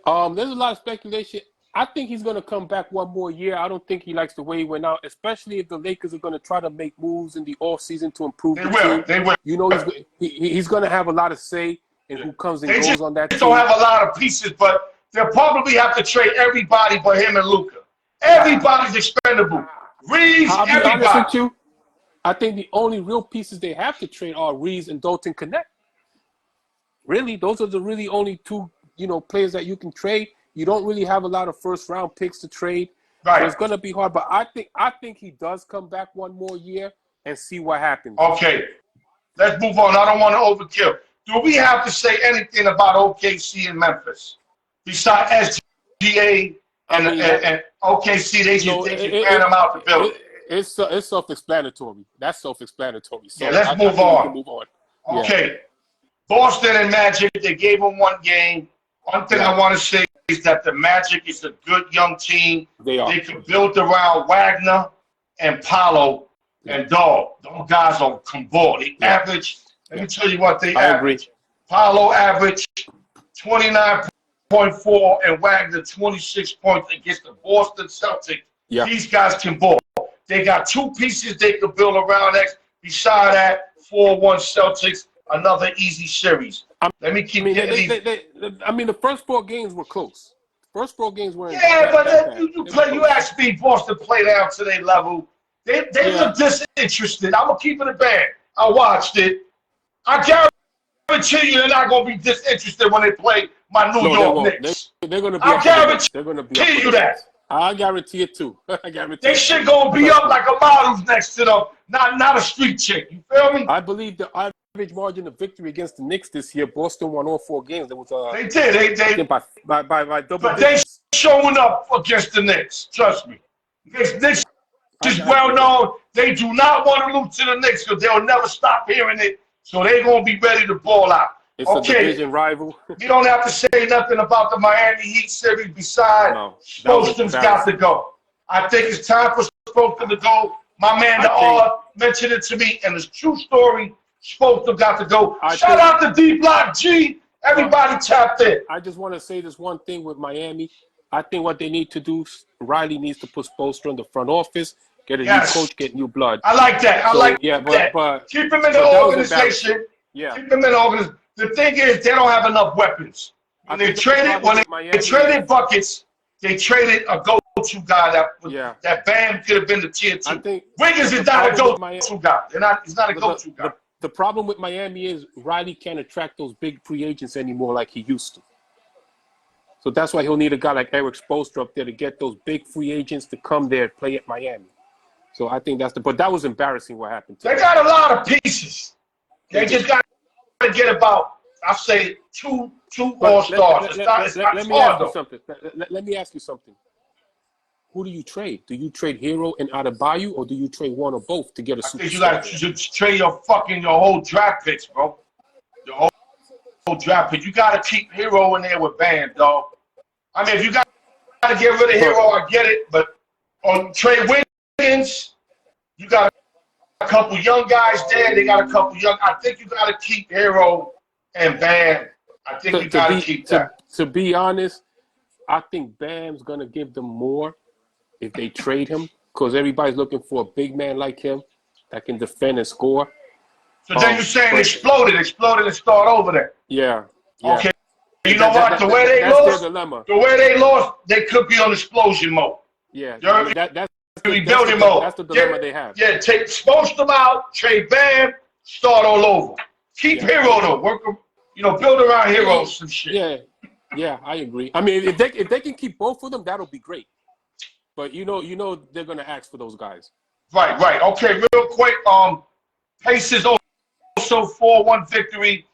on. There's a lot of speculation. I think he's going to come back one more year. I don't think he likes the way he went out, especially if the Lakers are going to try to make moves in the offseason to improve the team. They will. You know, he's going to have a lot of say in who comes and goes on that team. They don't have a lot of pieces, but they'll probably have to trade everybody but him and Luka. Everybody's expendable. Reeves, I'll be everybody. honest with you. I think the only real pieces they have to trade are Reeves and Dalton Connect. Really, those are the really only two, players that you can trade. You don't really have a lot of first-round picks to trade. Right. So it's going to be hard. But I think he does come back one more year and see what happens. Okay. Let's move on. I don't want to overkill. Do we have to say anything about OKC and Memphis? Besides SGA and OKC, they ran them out the building. It's self-explanatory. That's self-explanatory. So yeah, let's move on. Move on. Okay. Yeah. Boston and Magic, they gave them one game. One thing I want to say is that the Magic is a good young team. They are. They can build around Wagner and Paolo and Dog. Those guys are ball. They average. Let me tell you what they average. Paolo averaged 29.4 and Wagner 26 points against the Boston Celtics. Yeah. These guys can ball. They got two pieces they can build around X. Beside that, 4-1 Celtics, another easy series. Let me keep the first 4 games were close. First 4 games were. Yeah, but you asked me Boston play down to their level. They look disinterested. I'm gonna keep it a band. I watched it. I guarantee you they're not gonna be disinterested when they play my New York Knicks. They're gonna be. I guarantee you that. I guarantee it too. I guarantee. They shit gonna be up like a model's next to them, not a street chick. You feel me? I believe the average margin of victory against the Knicks this year, Boston won all 4 games. There was they did. They by double. But they showing up against the Knicks. Trust me. Because Knicks is well known. They do not want to lose to the Knicks because they'll never stop hearing it. So they're gonna be ready to ball out. It's a division rival. You don't have to say nothing about the Miami Heat series besides Spostrom's got to go. I think it's time for Spostrom to go. My man, the R, mentioned it to me, and it's a true story. Spostrom got to go. Shout out to D-Block G. Everybody tapped in. I just want to say this one thing with Miami. I think what they need to do, Riley needs to put Spoelstra in the front office, get a new coach, get new blood. I like that. I like that. But keep him in the organization. Yeah. Keep him in the organization. The thing is, they don't have enough weapons. When they traded Buckets, they traded a go-to guy that Bam could have been the tier 2. Wiggins is not a go-to guy. He's not a go-to guy. The problem with Miami is Riley can't attract those big free agents anymore like he used to. So that's why he'll need a guy like Eric Spoelstra up there to get those big free agents to come there and play at Miami. So I think but that was embarrassing what happened to them. They got a lot of pieces. They just got to get about, I say, two all-stars. Let me ask you something. Let me ask you something. Who do you trade? Do you trade Hero and Adebayo, or do you trade one or both to get a superstar? I think you got to trade your whole draft picks, bro. Your whole draft pick. You got to keep Hero in there with Bam, dog. I mean, if you got to get rid of Hero, I get it. But on trade Wiggins, you got a couple young guys there. They got a couple young. I think you got to keep Hero and Bam. I think you got to keep that. To be honest, I think Bam's going to give them more if they trade him, because everybody's looking for a big man like him that can defend and score. So then you're saying exploded and start over there. Yeah. Okay. You know what? The way they lost, they could be on explosion mode. Yeah. That's rebuilding mode. That's the dilemma they have. Yeah, expose them out, trade Bam, start all over. Keep Hero though. Work, build around Heroes and shit. Yeah, I agree. I mean, if they can keep both of them, that'll be great. But you know they're gonna ask for those guys. Right. Okay, real quick. Pacers also 4-1 victory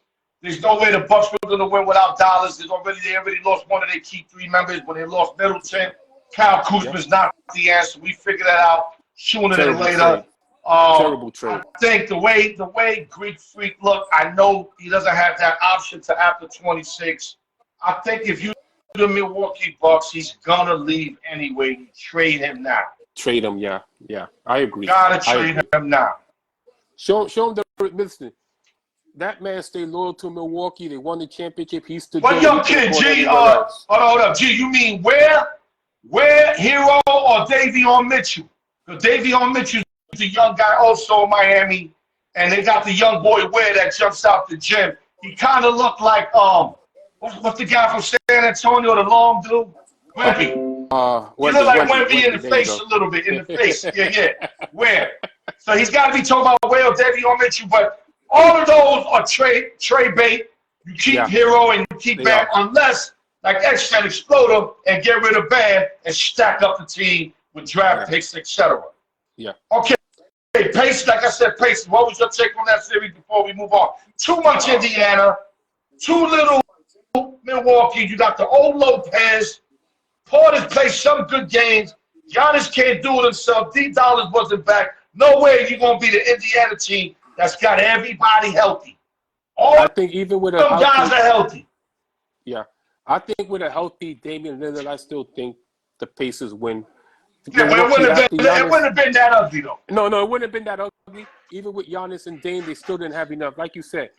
There's no way the Bucks were going to win without Dallas. They already lost one of their key three members when they lost Middleton. Kyle Kuzma's not the answer. We figured that out sooner than later. Terrible trade. I think the way Greek Freak look, I know he doesn't have that option to after 26. I think if you the Milwaukee Bucks, he's gonna leave anyway. You trade him now. Trade him, yeah. I agree. Gotta trade him now. Show him the listen. That man stayed loyal to Milwaukee. They won the championship. He stood. But young kid, G, hold up, G. You mean where Hero or Davion Mitchell? Because Davion Mitchell is a young guy also in Miami, and they got the young boy Ware that jumps out the gym. He kind of looked like what's the guy from San Antonio, the long dude, Wemby. He looked like Wemby in the face a little bit, in the face. Yeah. Where? So he's got to be talking about Ware or Davion Mitchell, but all of those are trade bait. You keep Hero and you keep Bam, unless, like X can explode them and get rid of Bam and stack up the team with draft picks, etc. Yeah. Okay, Pace, like I said, Pace, what was your take on that series before we move on? Too much Indiana, too little Milwaukee. You got the old Lopez. Porter's played some good games. Giannis can't do it himself. D. Dollars wasn't back. No way you're going to be the Indiana team that's got everybody healthy. I think even with some guys are healthy. Yeah. I think with a healthy Damian Lillard, I still think the Pacers win. Yeah, but it wouldn't have been that ugly, though. No, it wouldn't have been that ugly. Even with Giannis and Dame, they still didn't have enough. Like you said,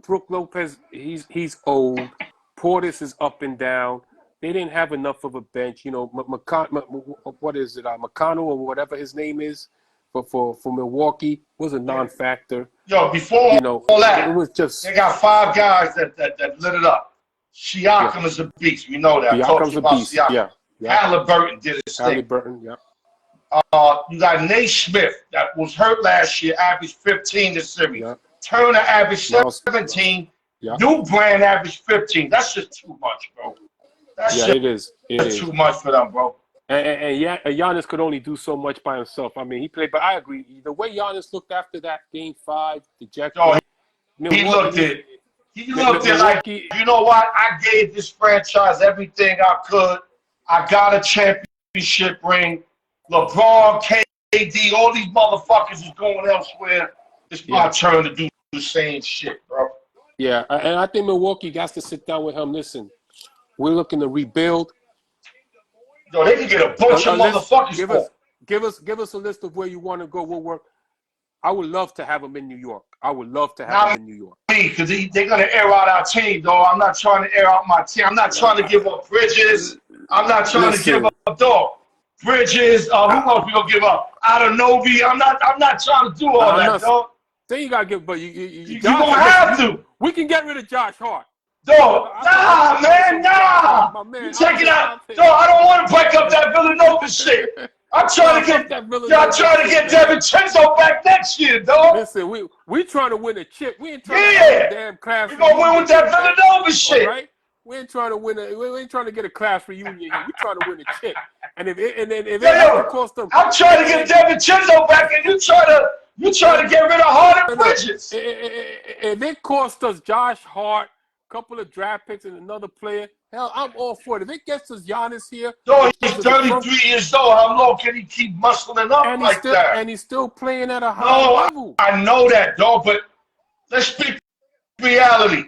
Brook Lopez, he's old. Portis is up and down. They didn't have enough of a bench. You know, what is it? McConnell or whatever his name is for Milwaukee was a non-factor. Yo, before all that, it was just they got five guys that lit it up. Siakam is a beast. We know that. Siakam's a beast. Siakam. Halliburton did his thing. Halliburton, you got Nate Smith that was hurt last year, averaged 15 this series. Yeah. Turner averaged 17. Yeah. New Brand averaged 15. That's just too much, bro. It is. It is too much for them, bro. And Giannis could only do so much by himself. I mean, he played, but I agree. The way Giannis looked after that Game 5, dejected. He looked it. He looked it like, you know what? I gave this franchise everything I could. I got a championship ring. LeBron, KD, all these motherfuckers is going elsewhere. It's my turn to do the same shit, bro. Yeah, and I think Milwaukee got to sit down with him. Listen, we're looking to rebuild. Yo, they can get a bunch of motherfuckers. Give us a list of where you want to go. We'll work. I would love to have him in New York. I would love to have him in New York. Because they're going to air out our team, though. I'm not trying to air out my team. I'm not trying to give up Bridges. I'm not trying to give up dog. Bridges, who else we going to give up? Adebayo. I'm not trying to do all that, dog. Then you got to give, but you're going to have to. We can get rid of Josh Hart. Dog, nah, man. You check it out. Dog, I don't want to break up that Villanova shit. I'm trying to get DiVincenzo back next year, dog. Listen, we trying to win a chip. We ain't trying to win a damn class. We gonna win with that Villanova shit. Right? We ain't trying to win we ain't trying to get a class reunion here. We trying to win a chip. And if it cost them, I'm trying to get DiVincenzo back, and you try to get rid of Hart and Bridges. If it cost us Josh Hart, a couple of draft picks, and another player, hell, I'm all for it. If it gets us Giannis here, he's 33 years old. How long can he keep muscling up that? And he's still playing at a high level. I know that, dog. But let's speak reality.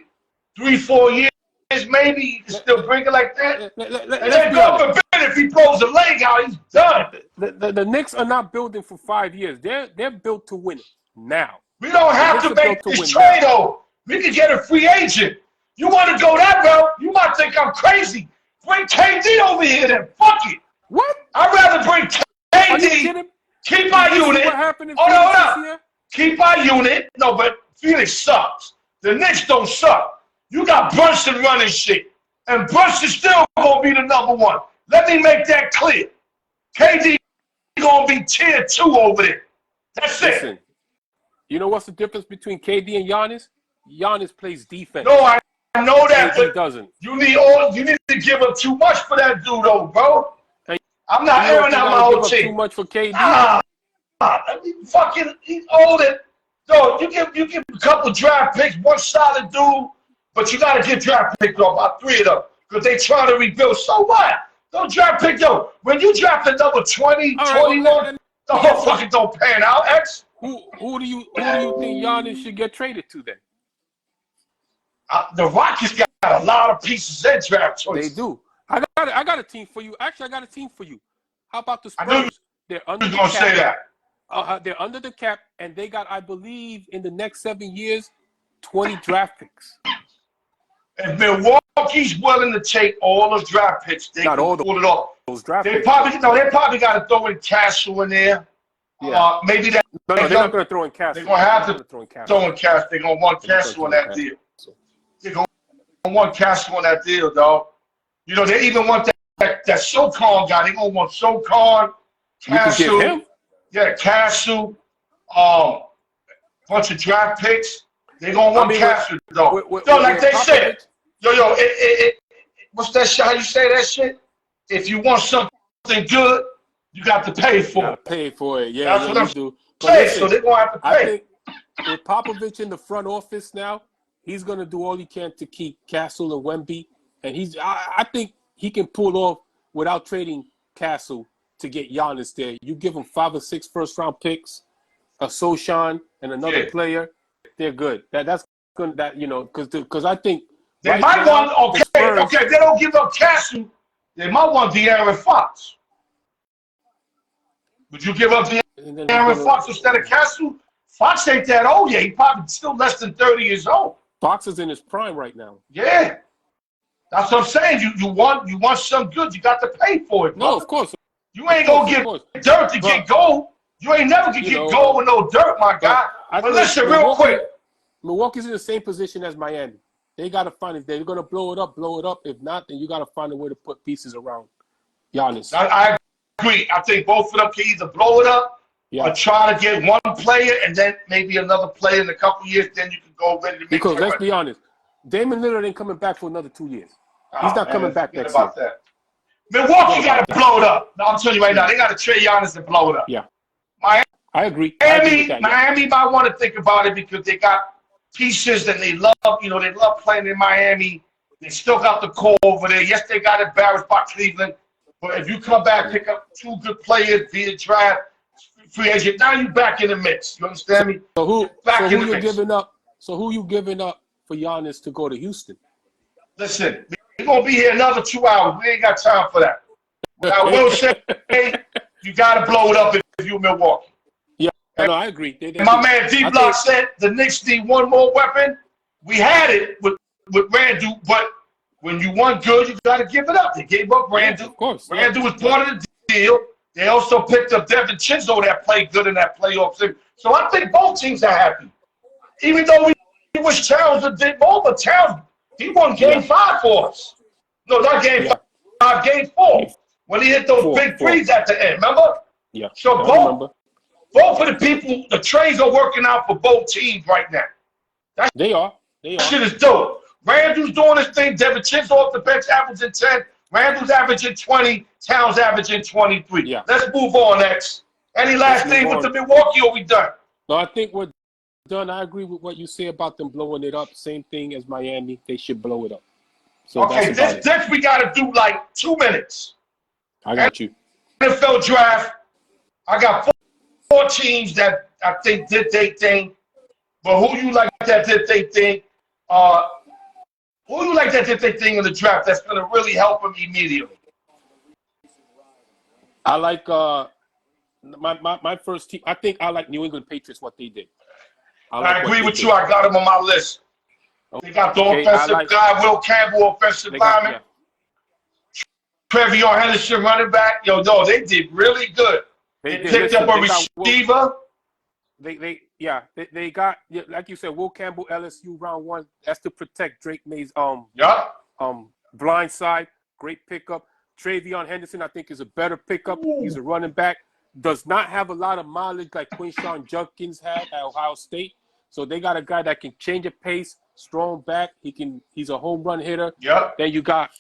3-4 years, maybe you can still bring it like that. And then God forbid if he throws a leg out, he's done. The Knicks are not building for 5 years. They're built to win it now. We don't have to make this trade, though. We can get a free agent. You want to go that route? You might think I'm crazy. Bring KD over here then. Fuck it. What? I'd rather bring KD. Keep our unit. Hold on. Keep our unit. No, but Phoenix sucks. The Knicks don't suck. You got Brunson running shit. And Brunson's still going to be the number one. Let me make that clear. KD going to be tier 2 over there. That's it. You know what's the difference between KD and Giannis? Giannis plays defense. No, I know that, but doesn't. You need to give up too much for that dude, though, bro. I'm not airing out my whole team. Too much for KD. He's old. So you give a couple draft picks, one solid dude, but you got to get draft picks off about 3 of them because they trying to rebuild. So what? Don't draft pick though. When you draft a number 20, All right, 21, the motherfuckers don't pan out. X. Who do you think Giannis should get traded to then? The Rockets got a lot of pieces and draft choices. They do. I got a team for you. Actually, I got a team for you. How about the Spurs? I knew They're under the gonna cap. say that. They're under the cap, and they got, I believe, in the next 7 years, 20 draft picks. If Milwaukee's willing to take all the draft picks, they Not can all pull it off. Those draft They picks. probably got to throw in Castle in there. Yeah. Maybe that. No, they're not going to throw in Castle. They're going to have to throw in Castle. throw in Castle. They're going to want Castle on that deal. They're going to want Castle on that deal, dog. You know, they even want that Socon guy. They're going to want Socon, Castle. You can give him? Yeah, Castle. Bunch of draft picks. They're going to want Castle, though. Like they said. Yo, what's that shit? How you say that shit? If you want something good, you got to pay for it. Pay for it, yeah. That's what I'm do. saying. So they're gonna have to pay. I think with Popovich in the front office now, he's gonna do all he can to keep Castle and Wemby, and I think he can pull off without trading Castle to get Giannis there. You give him 5 or 6 first-round picks, a Sochan, and another player, they're good. That's good. That because I think they might want okay. They don't give up Castle. They might want De'Aaron Fox. Would you give up De'Aaron Fox instead of Castle? Fox ain't that old yet. He probably still less than 30 years old. Fox is in his prime right now. Yeah. That's what I'm saying. You want some good, you got to pay for it. No, of course. You ain't gonna get dirt to get gold. You ain't never gonna get gold with no dirt, my guy. But listen, real quick. Milwaukee's in the same position as Miami. They gotta find it. They're gonna blow it up. If not, then you gotta find a way to put pieces around Giannis. I agree. I think both of them can either blow it up or try to get one player and then maybe another player in a couple years. Then you can go ready to make. Because let's be honest, Damian Lillard ain't coming back for another 2 years. He's not coming back next year. That. Milwaukee got to blow it up. No, I'm telling you right now, they got to trade Giannis and blow it up. Yeah, I agree. Miami might want to think about it because they got pieces that they love. They love playing in Miami. They still got the core over there. Yes, they got embarrassed by Cleveland. But if you come back, pick up 2 good players via draft, free agent, now you back in the mix. You understand me? So who you giving up? So who you giving up for Giannis to go to Houston? Listen, we're gonna be here another 2 hours. We ain't got time for that. What I will say, you gotta blow it up if you're Milwaukee. Yeah, no, I agree. My man D Block said the Knicks need one more weapon. We had it with Randall, but when you want good, you got to give it up. They gave up Randall. Of course. Randall was part of the deal. They also picked up Devin Chinzo that played good in that playoff series. So I think both teams are happy. Even though we wish Towns did more, but Towns, he won game 5 for us. No, not game 5, game 4. When he hit those big threes at the end, remember? Yeah. So both of the people, the trades are working out for both teams right now. They are. That shit is dope. Randall's doing his thing. Devin Chin's off the bench, averaging 10. Randall's averaging 20. Towns averaging 23. Yeah. Let's move on next. Any last thing with the Milwaukee, or we done? No, I think we're done. I agree with what you say about them blowing it up. Same thing as Miami. They should blow it up. So okay, this we got to do like 2 minutes. I got you. NFL draft. I got 4 teams that I think did they thing. But who you like that did they thing? Who you like that did they thing in the draft that's going to really help them immediately? I like my first team. I think I like New England Patriots, what they did. I agree with you. I got them on my list. They got the offensive guy, Will Campbell, offensive lineman. Trevion Henderson, running back. No, they did really good. They picked up a receiver. They got, like you said, Will Campbell, LSU round 1. That's to protect Drake May's blind side. Great pickup. Trevion Henderson, I think, is a better pickup. Ooh. He's a running back. Does not have a lot of mileage like Quinshawn Judkins had at Ohio State. So they got a guy that can change a pace, strong back. He's a home run hitter. Yep. Then you got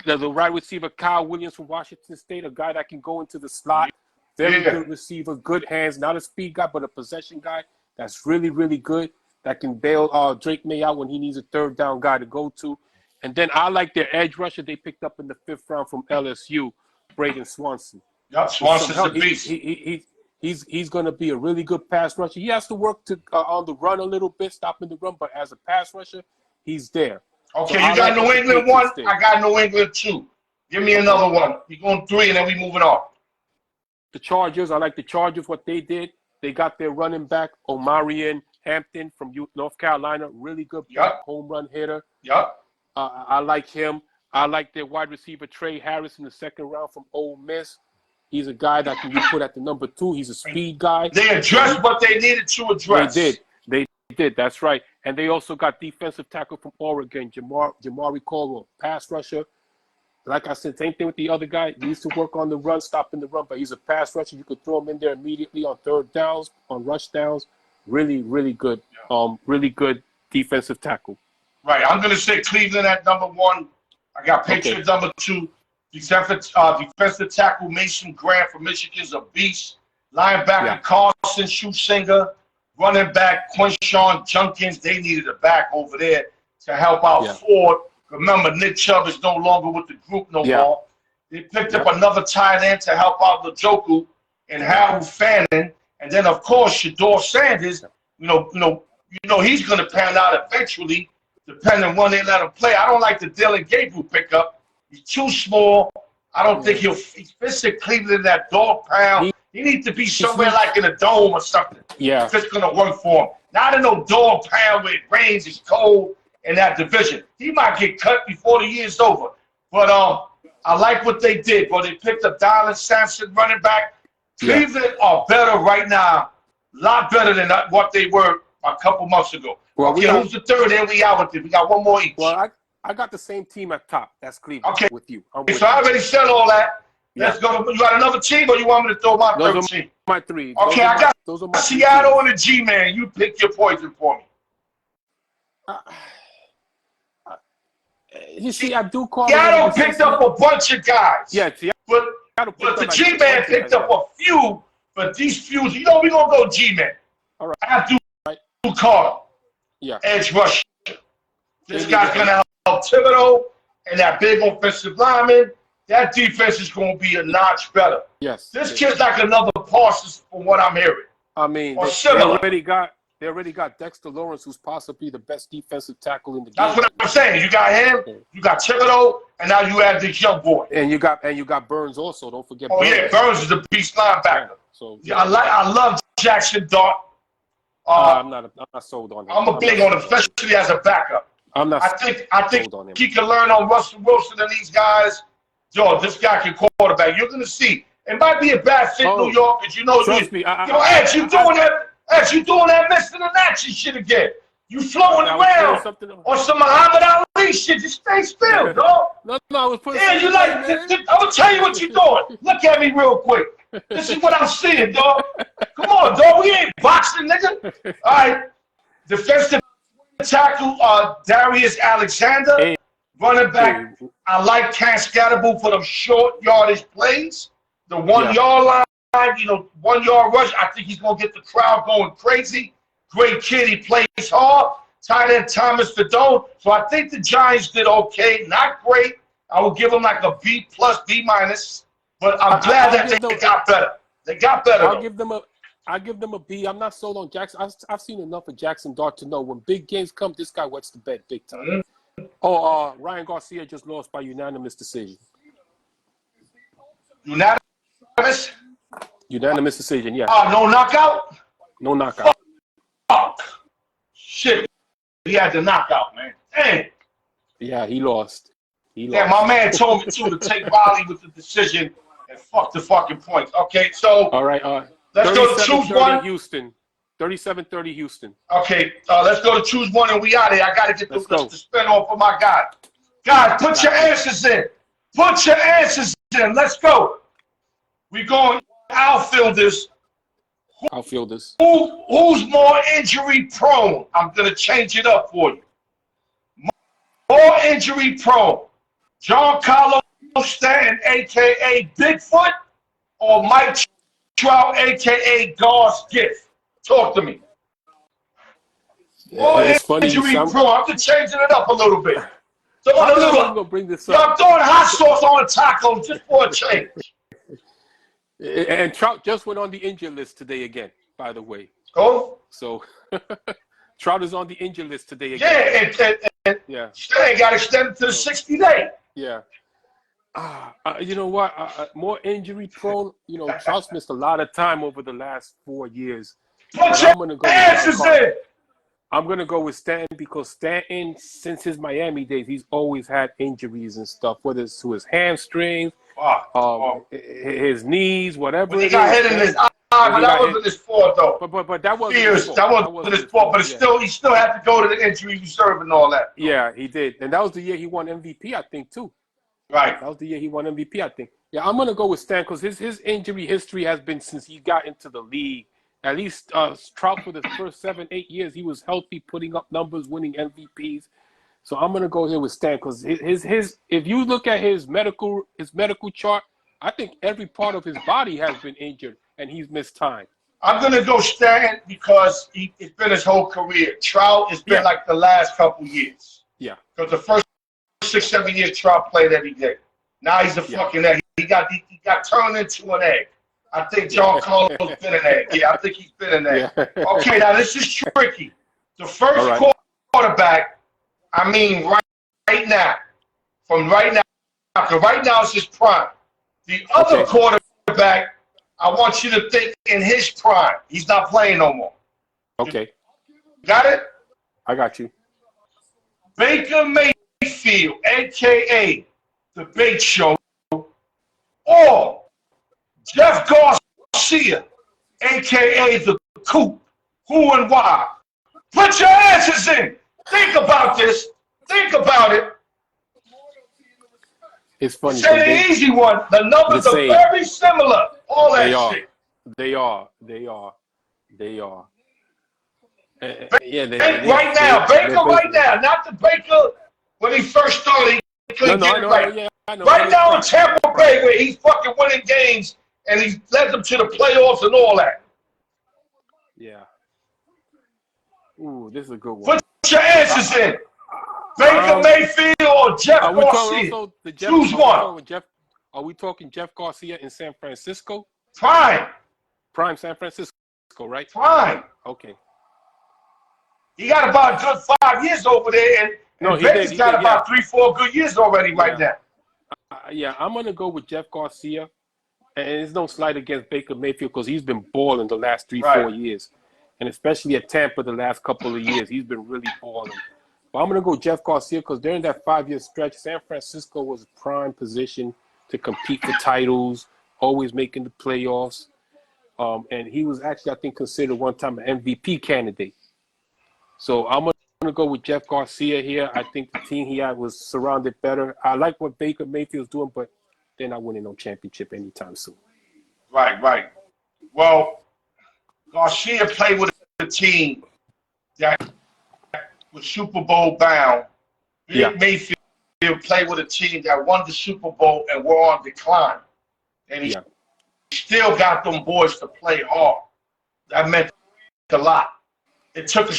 the right receiver, Kyle Williams from Washington State, a guy that can go into the slot. Very good receiver, good hands, not a speed guy, but a possession guy that's really, really good, that can bail Drake May out when he needs a third down guy to go to. And then I like their edge rusher they picked up in the 5th round from LSU, Braden Swanson. Yep, Swanson's a beast. He's going to be a really good pass rusher. He has to work to on the run a little bit, stopping the run, but as a pass rusher, he's there. Okay, so you got New England 1. I got New England 2. Give me another one. We're going 3, and then we moving on. The Chargers, I like the Chargers, what they did. They got their running back, Omarion Hampton from North Carolina, really good home run hitter. Yep. I like him. I like their wide receiver, Trey Harris, in the 2nd round from Ole Miss. He's a guy that can be put at the number 2. He's a speed guy. They addressed what they needed to address. They did. That's right. And they also got defensive tackle from Oregon, Jamari Caldwell, pass rusher. Like I said, same thing with the other guy. He needs to work on the run, stopping the run, but he's a pass rusher. You could throw him in there immediately on 3rd downs, on rush downs. Really, really good. Really good defensive tackle. Right. I'm going to say Cleveland at number 1. I got Patriots number 2. Defensive tackle Mason Grant from Michigan's a beast. Linebacker Carson Schusinger. Running back Quinshawn Junkins. They needed a back over there to help out Ford. Remember, Nick Chubb is no longer with the group no more. They picked up another tight end to help out Njoku and Harold Fannin. And then, of course, Shedeur Sanders, you know, he's going to pan out eventually, depending on when they let him play. I don't like the Dylan Gabriel pickup. He's too small. I don't think he fits in Cleveland in that dog pound. He needs to be somewhere like in a dome or something. Yeah. If it's going to work for him. Not in no dog pound where it rains, it's cold in that division. He might get cut before the year's over. But I like what they did. But they picked up Dylan Sampson, running back. Cleveland are better right now. A lot better than what they were a couple months ago. Well, who's the third? There we are with it. We got one more each. Well, I got the same team at top. That's Cleveland. Okay. With you. So I already said all that. Let's go. You got another team, or you want me to throw my third team? My 3. Okay, I got Seattle and the G-Man. You pick your poison for me. You see, I do call Seattle picked up a bunch of guys. Yeah, but the G-Man picked up a few. But these few, we're going to go G-Man. All right. Abdul Carter. Yeah. Edge rusher. This guy's going to help Thibodeau and that big offensive lineman. That defense is going to be a notch better. Yes. This kid's like another Parsons from what I'm hearing. I mean, they already got Dexter Lawrence, who's possibly the best defensive tackle in the game. That's what I'm saying. You got him, you got Thibodeau, and now you add this young boy. And you got Burns also. Don't forget. Oh Burns. Burns is a beast linebacker. I love Jackson Dart. I'm not sold on him. I'm big on him, especially as a backup. I think he can learn on Russell Wilson and these guys. Yo, this guy can quarterback. You're gonna see. It might be a bad fit, New York, because you know. Trust me. Ed, you doing that missing in action shit again. You floating around on some Muhammad Ali shit. Just stay still, dog. No, I was putting. Yeah, you like. I'm gonna tell you what you're doing. Look at me real quick. This is what I'm seeing, dog. Come on, dog. We ain't boxing, nigga. All right. Defensive tackle, Darius Alexander. Hey. Running back, I like Cascadable for them short yardage plays. The 1 yard line, 1 yard rush. I think he's going to get the crowd going crazy. Great kid. He plays hard. Tight end Thomas Fedone. So I think the Giants did okay. Not great. I will give them like a B+, B-. But I'm glad that they got better. They got better. I'll give them a B. I'm not sold on Jackson. I've seen enough of Jackson Dart to know when big games come, this guy wets the bed big time. Mm-hmm. Ryan Garcia just lost by unanimous decision. Unanimous? Unanimous decision, yeah. No knockout? No knockout. Fuck. Shit. He had the knockout, man. Dang. Yeah, he lost. Yeah, my man told me to take Riley with the decision and fuck the fucking points. Okay, so. All right, let's go to choose one. Houston. 37-30 Houston. Okay, let's go to choose one and we out of here. I got to get the spin off for my guy. Guys, put your answers in. Put your answers in. Let's go. We're going outfielders. Who's more injury prone? I'm going to change it up for you. More injury prone. Giancarlo Stanton, a.k.a. Bigfoot, or Mike Trout, a.k.a. God's gift? Talk to me. More It's funny. injury prone. I'm just changing it up a little bit. I'm gonna bring this up. I'm throwing hot sauce on a taco just for a change. And Trout just went on the injured list today again, by the way. Oh? So Trout is on the injured list today again. Yeah, and still got extended to the 60-day. Yeah. You know what? More injury prone. You know, Trout's missed a lot of time over the last 4 years. Put your answers in. I'm going to go with Stanton because Stanton, since his Miami days, he's always had injuries and stuff, whether it's to his hamstrings, his knees, whatever. But he got hit in his eye, but that wasn't his fault, though. But that wasn't his fault. That wasn't his fault, but he still had to go to the injury reserve and all that. Yeah, he did. And that was the year he won MVP, I think, too. Right. That was the year he won MVP, I think. Yeah, I'm going to go with Stan because his injury history has been since he got into the league. At least Trout for the first 7-8 years, he was healthy, putting up numbers, winning MVPs. So I'm going to go here with Stan because his if you look at his medical chart, I think every part of his body has been injured and he's missed time. I'm going to go Stan because it's been his whole career. Trout has been like the last couple years. Yeah. Because the first 6-7 years Trout played every day. Now he's a fucking egg. He got turned into an egg. I think John Carlos been an egg. Yeah, I think he's been an egg. Yeah. Okay, now this is tricky. The first quarterback, I mean right now, from right now, because right now it's his prime. The other quarterback, I want you to think in his prime. He's not playing no more. Okay. Got it? I got you. Baker Mayfield, a.k.a. The Bait Show, or Jeff Garcia, a.k.a. The Coop. Who and why? Put your answers in. Think about this. Think about it. It's funny. Say the easy one. The numbers are very similar. All that shit. They are. Right now. Baker right now. Not the Baker when he first started. He couldn't get it right. Yeah, I know. Right now in Tampa Bay where he's fucking winning games and he led them to the playoffs and all that. Yeah. Ooh, this is a good one. Put your answers in. Baker Mayfield or Jeff Garcia. Choose one. Are we talking Jeff Garcia in San Francisco? Prime San Francisco, right? Prime. Okay. He got about a good 5 years over there, and Baker's got about 3-4 good years already right now. I'm going to go with Jeff Garcia. And there's no slight against Baker Mayfield because he's been balling the last 3-4 years. And especially at Tampa the last couple of years, he's been really balling. But I'm going to go Jeff Garcia because during that 5-year stretch, San Francisco was a prime position to compete for titles, always making the playoffs. And he was actually, I think, considered one time an MVP candidate. So I'm going to go with Jeff Garcia here. I think the team he had was surrounded better. I like what Baker Mayfield's doing, but they're not winning no championship anytime soon. Right. Well, Garcia played with a team that was Super Bowl bound. Mayfield played with a team that won the Super Bowl and were on decline. And he still got them boys to play hard. That meant a lot. It took a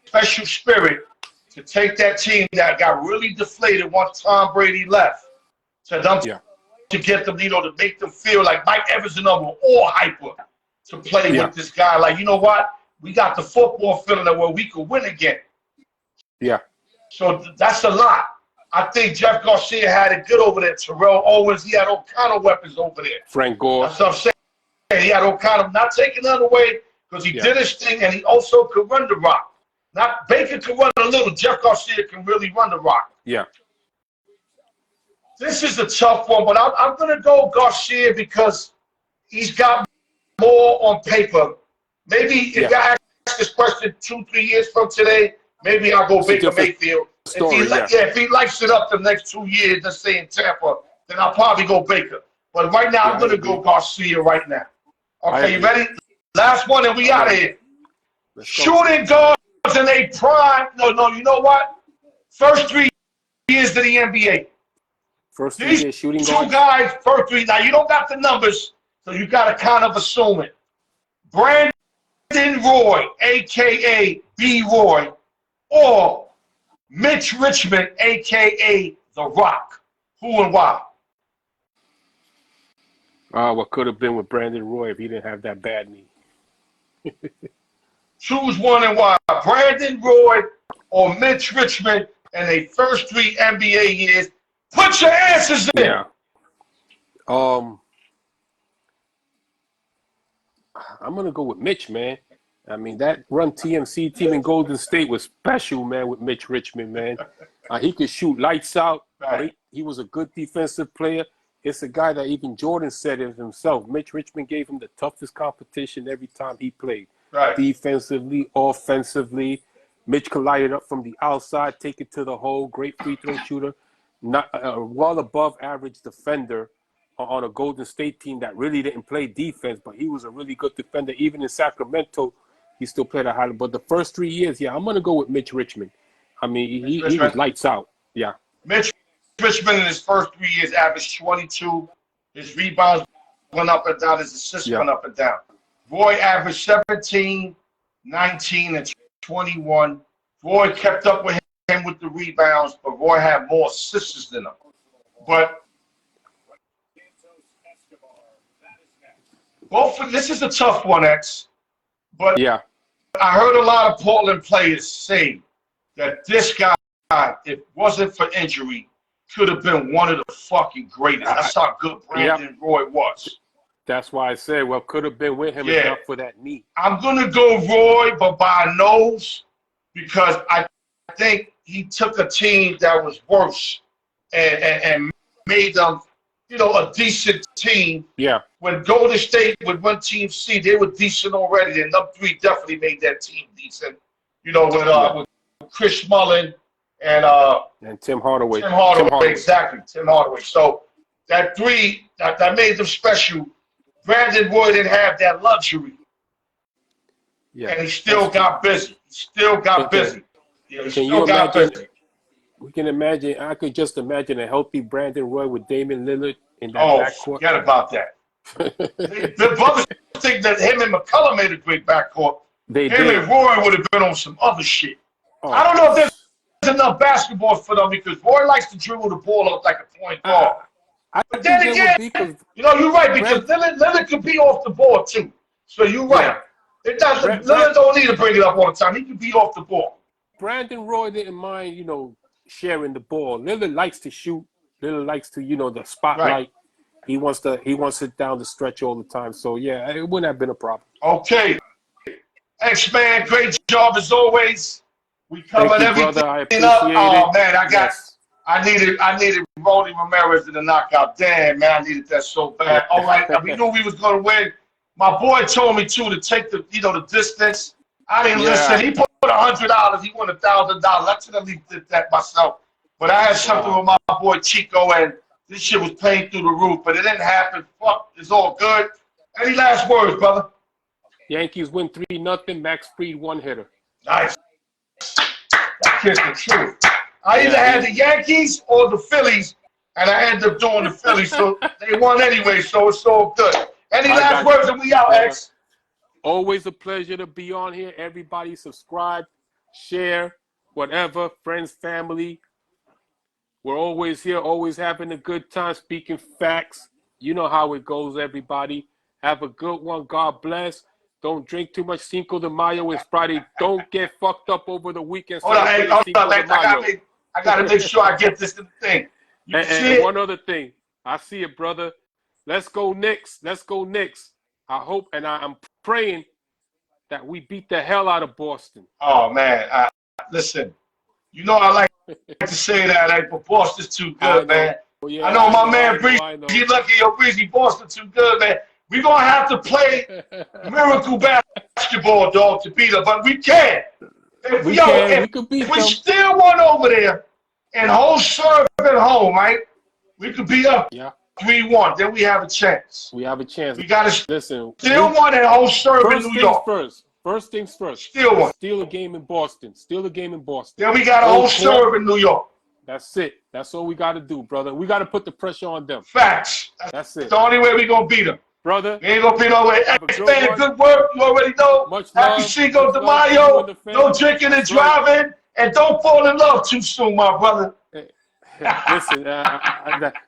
special spirit to take that team that got really deflated once Tom Brady left to them to get them, to make them feel like Mike Evans and them were all hyper to play with this guy. Like, you know what? We got the football feeling that where we could win again. Yeah. So that's a lot. I think Jeff Garcia had it good over there. Terrell Owens, he had all kind of weapons over there. Frank Gore. That's what I'm saying. He had all kind of, not taking none away because he did his thing and he also could run the rock. Not Baker can run a little. Jeff Garcia can really run the rock. Yeah. This is a tough one, but I'm going to go Garcia because he's got more on paper. Maybe if I ask this question 2-3 years from today, maybe I'll go Baker Mayfield. If he lights it up the next 2 years, let's say in Tampa, then I'll probably go Baker. But right now, I'm going to go Garcia right now. Okay, you ready? Last one, and we out of here. Shooting guards in a prime. No, you know what? First 3 years of the NBA. First 3 years shooting guards. Two guys, first 3. Now, you don't got the numbers, so you got to kind of assume it. Brandon Roy, a.k.a. B. Roy, or Mitch Richmond, a.k.a. The Rock? Who and why? What could have been with Brandon Roy if he didn't have that bad knee. Choose one and why. Brandon Roy or Mitch Richmond in their first 3 NBA years. Put your answers in. Yeah. I'm going to go with Mitch, man. I mean, that Run TMC team in Golden State was special, man, with Mitch Richmond, man. He could shoot lights out. Right. He was a good defensive player. It's a guy that even Jordan said it himself. Mitch Richmond gave him the toughest competition every time he played. Right. Defensively, offensively. Mitch could light it up from the outside, take it to the hole. Great free throw shooter. Not well above average defender on a Golden State team that really didn't play defense, but he was a really good defender. Even in Sacramento, he still played a high level. But the first 3 years, yeah, I'm going to go with Mitch Richmond. I mean, he was lights out. Yeah. Mitch Richmond in his first 3 years averaged 22. His rebounds went up and down. His assists went up and down. Roy averaged 17, 19, and 21. Roy kept up with him with the rebounds, but Roy had more assists than him. But this is a tough one, X. But yeah, I heard a lot of Portland players say that this guy, if it wasn't for injury, could have been one of the fucking greatest. That's how good Brandon Roy was. That's why I said, well, could have been with him enough for that knee. I'm going to go Roy, but by a nose, because I think he took a team that was worse and made them, a decent team. Yeah. When Golden State would win Team C, they were decent already. And them 3 definitely made that team decent. With Chris Mullin and Tim Hardaway. Tim Hardaway, exactly. Tim Hardaway. So that 3 that made them special. Brandon Roy didn't have that luxury. Yeah. And he still got busy. He still got busy. Can you imagine? We can imagine. I could just imagine a healthy Brandon Roy with Damian Lillard in that backcourt. Forget about that. The brothers think that him and McCullough made a great backcourt. Him and Roy would have been on some other shit. I don't know if there's enough basketball for them because Roy likes to dribble the ball up like a point guard. But then again, you're right because Lillard could be off the ball too. So you're right. Lillard don't need to bring it up all the time. He can be off the ball. Brandon Roy didn't mind, sharing the ball. Lillard likes to shoot. Lillard likes to, the spotlight. Right. He wants it down the stretch all the time. So yeah, it wouldn't have been a problem. Okay, X-Man, great job as always. We covered everything brother. I appreciate up. Oh man, I needed Rolly Ramirez in the knockout. Damn man, I needed that so bad. All right, we knew we was gonna win. My boy told me too to take the the distance. I didn't listen. He put $100. He won $1,000. I should have did that myself. But I had something with my boy Chico, and this shit was playing through the roof. But it didn't happen. Fuck, it's all good. Any last words, brother? Yankees win 3-0. Max Fried 1-hitter. Nice. That kid's the truth. I either had the Yankees or the Phillies, and I ended up doing the Phillies. So they won anyway, so it's all good. Any last words, and we out, X? Always a pleasure to be on here. Everybody subscribe, share, whatever, friends, family. We're always here, always having a good time, speaking facts. You know how it goes, everybody. Have a good one. God bless. Don't drink too much. Cinco de Mayo is Friday. Don't get fucked up over the weekend. Hold on, I gotta make sure I get this thing. And one other thing. I see it, brother. Let's go Knicks. Let's go Knicks. I hope, and I'm praying that we beat the hell out of Boston. Oh, man. Listen, I like to say that, but Boston's too good, man. Yeah, I know my man Breezy. He's lucky your Breezy. Boston's too good, man. We're going to have to play miracle basketball, dog, to beat them, but we can. If we still won over there and hold serve at home, right? We could be up. Yeah. 3-1, then we have a chance. We have a chance. We got to listen. Still one and hold serve in New York. First things first. Still one. Steal a game in Boston. Then we got to hold serve in New York. That's it. That's all we got to do, brother. We got to put the pressure on them. Facts. That's it. The only way we going to beat them. Brother. We ain't going to beat no way. Good work. You already know. Much Happy love. Cinco de Mayo. No drinking and driving. And don't fall in love too soon, my brother. Listen,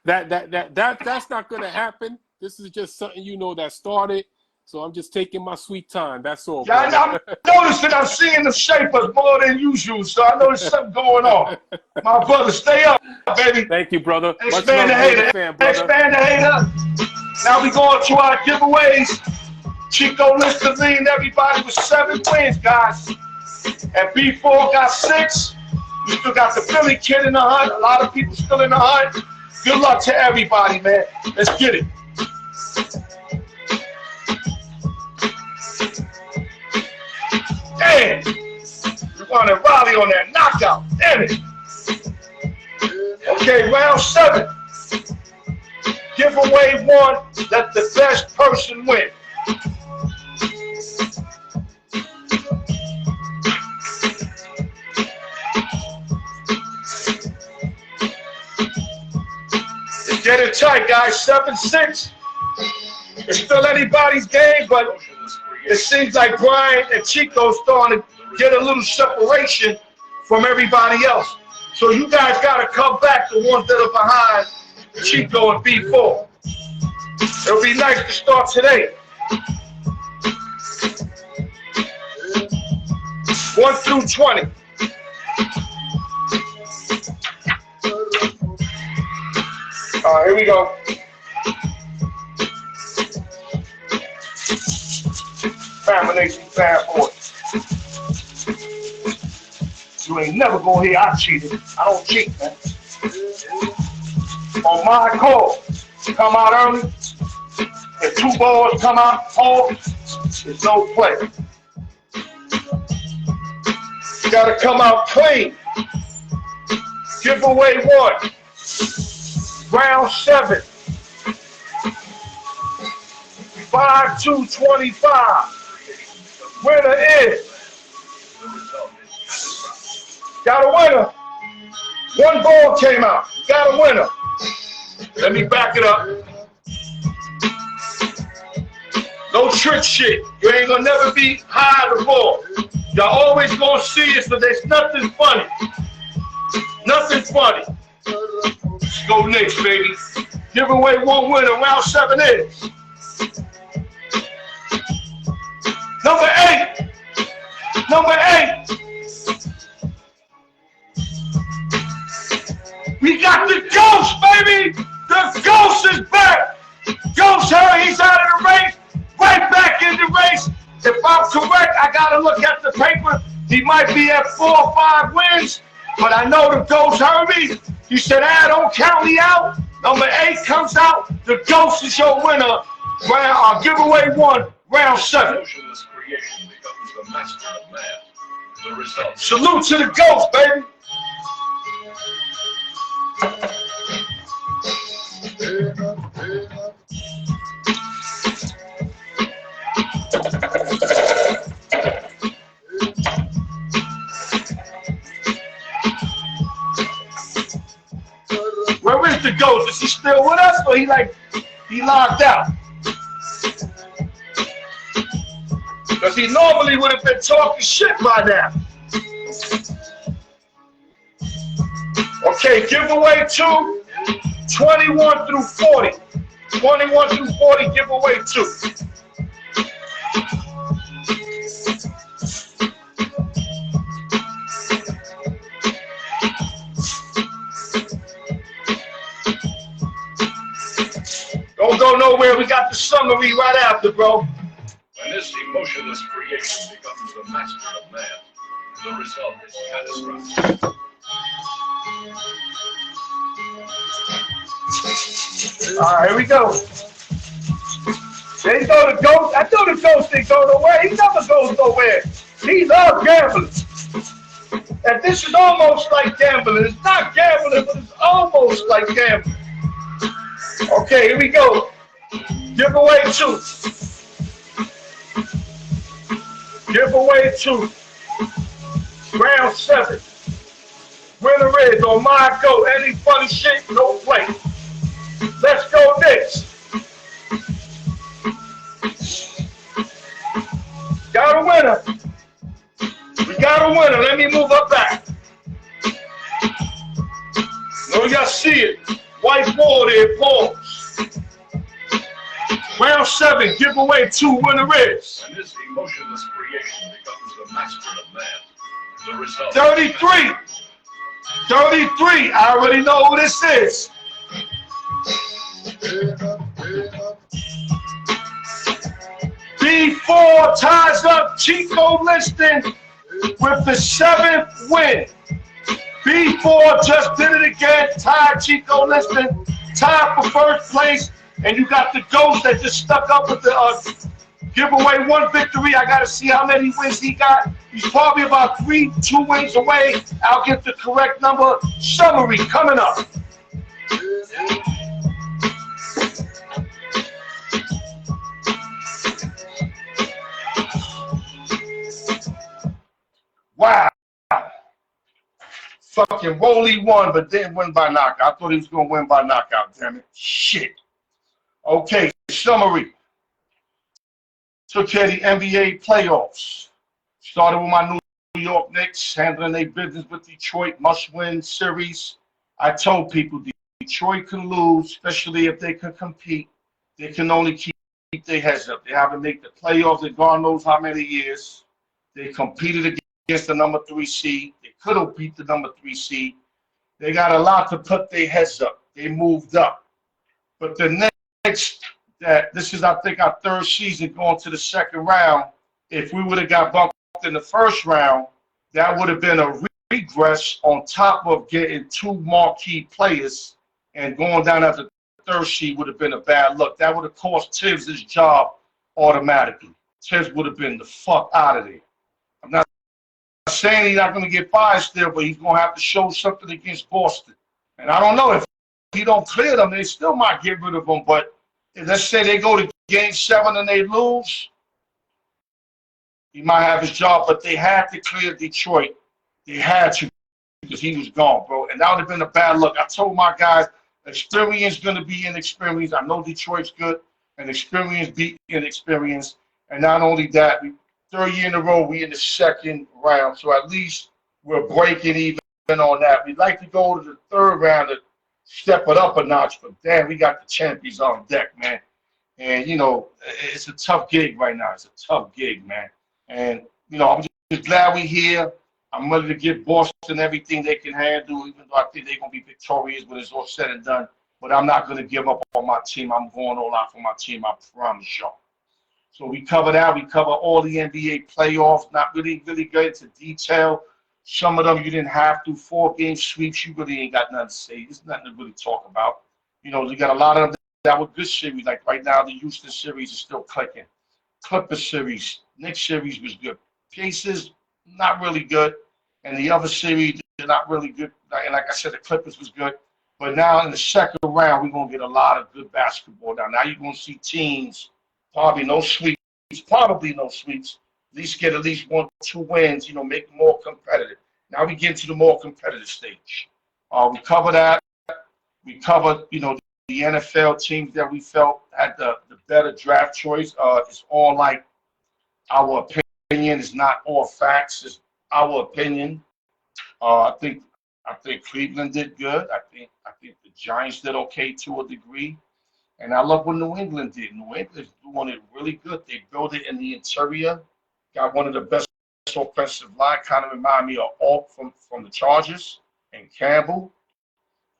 that's not going to happen. This is just something that started. So I'm just taking my sweet time. That's all. Yeah, I'm noticing I'm seeing the shapers more than usual, so I know there's something going on. My brother, stay up, baby. Thank you, brother. Expand the hater. Expand the hater. Now we going to our giveaways. Chico Listerine, everybody with 7 wins, guys. And B4 got 6. We still got the Philly kid in the hunt. A lot of people still in the hunt. Good luck to everybody, man. Let's get it. Damn. We wanted Raleigh on that knockout. Damn it. Okay, round 7. Giveaway 1. Let the best person win. Get it tight, guys. 7-6. It's still anybody's game, but it seems like Brian and Chico's starting to get a little separation from everybody else. So you guys got to come back, the ones that are behind Chico and B4. It'll be nice to start today. 1 through 20. All right, here we go. Combination fan boys. You ain't never gonna hear I cheated. I don't cheat, man. On my call, come out early. If 2 balls come out hard, there's no play. You gotta come out clean. Giveaway 1. Round 7. 5-2-25. Winner is. Got a winner. 1 ball came out. Got a winner. Let me back it up. No trick shit. You ain't gonna never be high the ball. Y'all always gonna see it, so there's nothing funny. Nothing funny. Let's go Knicks, baby. Give away 1 winner. Round 7 is. Number 8. Number 8. We got the Ghost, baby. The Ghost is back. Ghost heard he's out of the race. Right back in the race. If I'm correct, I got to look at the paper. He might be at 4 or 5 wins. But I know the Ghost heard me. He said, don't count me out. Number 8 comes out. The Ghost is your winner. Giveaway 1, round 7. Motionless creation becomes the master of man. The result. Salute to the Ghost, baby. Where is the Ghost? Is he still with us, or he locked out? Because he normally would have been talking shit by now. Okay, giveaway 2, 21 through 40. 21 through 40, giveaway 2. Don't go nowhere. We got the summary right after, bro. When this emotionless creation becomes the master of man, the result is catastrophic. All right, here we go. There you go, the Ghost. I know the Ghost didn't go nowhere. He never goes nowhere. He loves gambling. And this is almost like gambling. It's not gambling, but it's almost like gambling. Okay, here we go. Giveaway 2. Giveaway 2. Round 7. Winner is on my go. Any funny shit, no play. Let's go Knicks. Got a winner. We got a winner. Let me move up back. So y'all see it. White wall there, pause. Round 7, give away 2 winner is. And this emotionless creation becomes the master of man. The result 33. 33. I already know who this is. B4 ties up Chico Liston with the 7th win. B4 just did it again, tied Chico Liston, tied for first place, and you got the Ghost that just stuck up with the giveaway 1 victory. I got to see how many wins he got. He's probably about 2 wins away. I'll get the correct number. Summary coming up. Wow. Fucking Rolly won, but didn't win by knockout. I thought he was going to win by knockout, damn it. Shit. Okay, summary. Took care of the NBA playoffs. Started with my New York Knicks, handling their business with Detroit, must-win series. I told people Detroit can lose, especially if they can compete. They can only keep their heads up. They haven't made the playoffs in God knows how many years. They competed against the number 3 seed. They could have beat the number 3 seed. They got a lot to put their heads up. They moved up. But the next, this is, I think, our 3rd season going to the 2nd round. If we would have got bumped in the 1st round, that would have been a regress on top of getting 2 marquee players, and going down at the 3rd seed would have been a bad look. That would have cost Tibbs his job automatically. Tibbs would have been the fuck out of there. I'm not saying he's not going to get fired still, but he's going to have to show something against Boston. And I don't know if he don't clear them, they still might get rid of him. But if, let's say they go to Game 7 and they lose, he might have his job. But they had to clear Detroit. They had to, because he was gone, bro. And that would have been a bad look. I told my guys, experience going to be inexperience. I know Detroit's good, and experience beat inexperience. And not only that, 3rd year in a row, we in the 2nd round. So at least we're breaking even on that. We'd like to go to the 3rd round to step it up a notch, but damn, we got the champions on deck, man. And, you know, it's a tough gig right now. It's a tough gig, man. And, you know, I'm just glad we're here. I'm ready to give Boston everything they can handle, even though I think they're going to be victorious when it's all said and done. But I'm not going to give up on my team. I'm going all out for my team, I promise y'all. So we cover that. We cover all the NBA playoffs, not really get into detail. Some of them you didn't have to. 4-game sweeps, you really ain't got nothing to say. There's nothing to really talk about. You know, you got a lot of them that were good series. Like right now, the Houston series is still clicking. Clippers series, Knicks series was good. Pacers, not really good. And the other series, they're not really good. And like I said, the Clippers was good. But now in the 2nd round, we're going to get a lot of good basketball. Now you're going to see teams, probably no sweeps, at least get at least 1 or 2 wins, you know, make it more competitive. Now we get into the more competitive stage. We cover that. We covered, you know, the NFL teams that we felt had the better draft choice. It's all like our opinion. It's not all facts. It's our opinion. I think Cleveland did good. I think the Giants did okay to a degree. And I love what New England did. New England is doing it really good. They built it in the interior. Got one of the best offensive line. Kind of remind me of Alt from the Chargers and Campbell.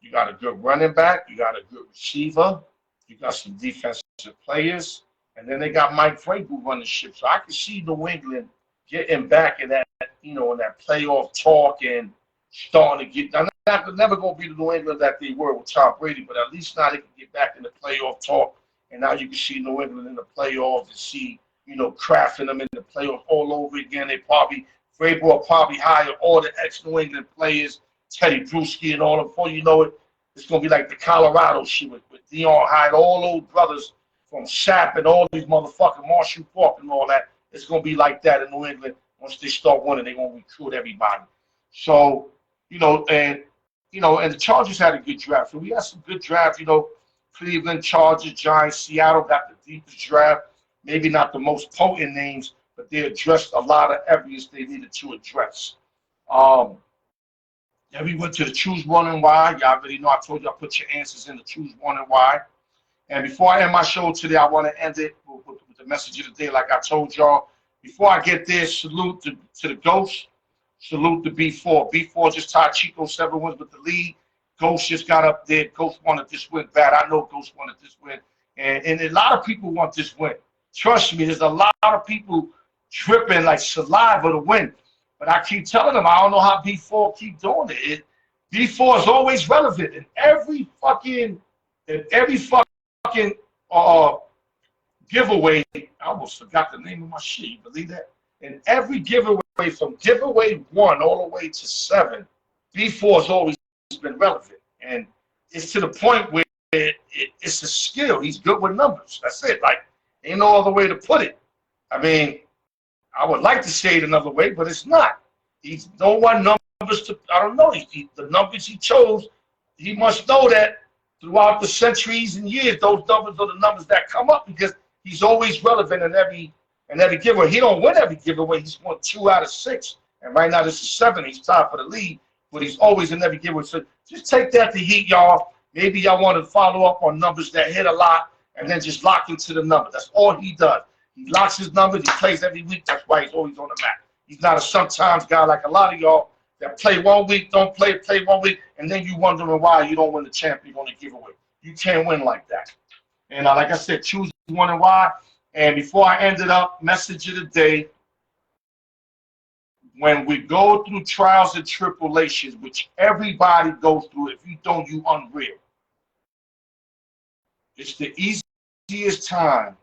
You got a good running back. You got a good receiver. You got some defensive players. And then they got Mike Vrabel running ship. So I can see New England getting back in that, you know, in that playoff talk and starting to get. They're never going to be the New England that they were with Tom Brady, but at least now they can get back in the playoff talk. And now you can see New England in the playoffs and see, you know, crafting them in the playoffs all over again. Vrabel will probably hire all the ex-New England players, Teddy Bruschi and all of them. Before you know it, it's going to be like the Colorado shit with Dion hired all those brothers from Sapp and all these motherfucking Marshall Falk and all that. It's going to be like that in New England. Once they start winning, they're going to recruit everybody. So, and the Chargers had a good draft. So we had some good drafts, Cleveland, Chargers, Giants, Seattle got the deepest draft. Maybe not the most potent names, but they addressed a lot of areas they needed to address. Then we went to the choose one and why. Y'all already know I told you I put your answers in the choose one and why. And before I end my show today, I want to end it with the message of the day, like I told y'all. Before I get there, salute to the Ghost. Salute to B4. B4 just tied Chico 7 wins with the lead. Ghost just got up there. Ghost wanted this win bad. I know Ghost wanted this win. And a lot of people want this win. Trust me, there's a lot of people dripping like saliva to win. But I keep telling them, I don't know how B4 keep doing it. B4 is always relevant in every fucking giveaway. I almost forgot the name of my shit. You believe that? In every giveaway, from giveaway 1 all the way to 7, B4 has always been relevant. And it's to the point where it's a skill. He's good with numbers. That's it. Like, ain't no other way to put it. I mean, I would like to say it another way, but it's not. He's no one numbers to, I don't know. The numbers he chose, he must know that throughout the centuries and years, those numbers are the numbers that come up because he's always relevant in every giveaway. He don't win every giveaway. He's won 2 out of 6. And right now this is 7. He's tied for the lead, but he's always in every giveaway. So just take that to heat, y'all. Maybe y'all want to follow up on numbers that hit a lot and then just lock into the number. That's all he does. He locks his numbers. He plays every week. That's why he's always on the map. He's not a sometimes guy like a lot of y'all that play 1 week, don't play 1 week, and then you wondering why you don't win the champion on the giveaway. You can't win like that. And like I said, choose one and why. And before I end it up, message of the day. When we go through trials and tribulations, which everybody goes through, if you don't, you unreal. It's the easiest time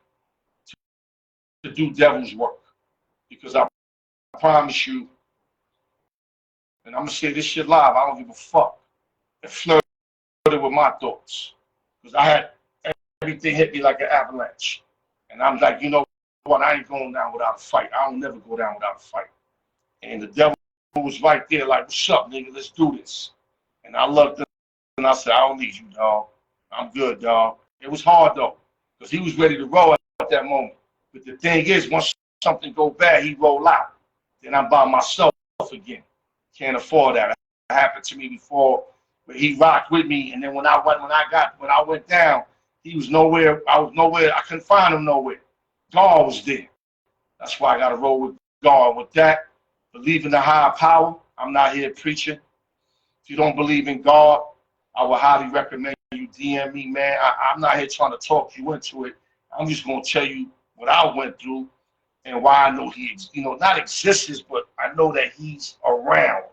to do devil's work. Because I promise you, and I'm going to say this shit live, I don't give a fuck. It flirted with my thoughts. Because I had everything hit me like an avalanche. And I'm like, you know what, I ain't going down without a fight. I don't never go down without a fight. And the devil was right there like, what's up, nigga, let's do this. And I looked up and I said, I don't need you, dog. I'm good, dog. It was hard, though, because he was ready to roll at that moment. But the thing is, once something go bad, he roll out. Then I'm by myself again. Can't afford that. It happened to me before, but he rocked with me. And then when I went down, he was nowhere. I was nowhere. I couldn't find him nowhere. God was there. That's why I got to roll with God. With that, believe in the higher power. I'm not here preaching. If you don't believe in God, I would highly recommend you DM me, man. I'm not here trying to talk you into it. I'm just going to tell you what I went through and why I know he, not exists, but I know that he's around.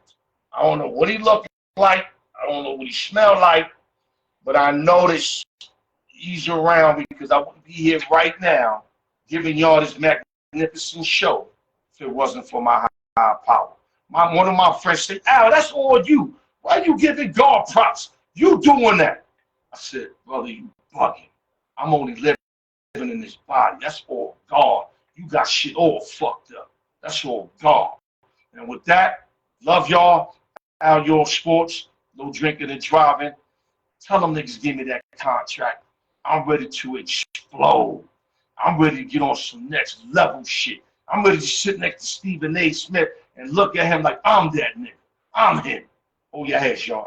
I don't know what he looked like. I don't know what he smelled like, but I noticed he's around because I wouldn't be here right now giving y'all this magnificent show if it wasn't for my higher power. One of my friends said, Al, that's all you. Why are you giving God props? You doing that. I said, brother, you bugging. I'm only living in this body. That's all God. You got shit all fucked up. That's all God. And with that, love y'all. Al Your Sports. No drinking and driving. Tell them niggas give me that contract. I'm ready to explode. I'm ready to get on some next level shit. I'm ready to sit next to Stephen A. Smith and look at him like I'm that nigga. I'm him. Oh, your heads, y'all.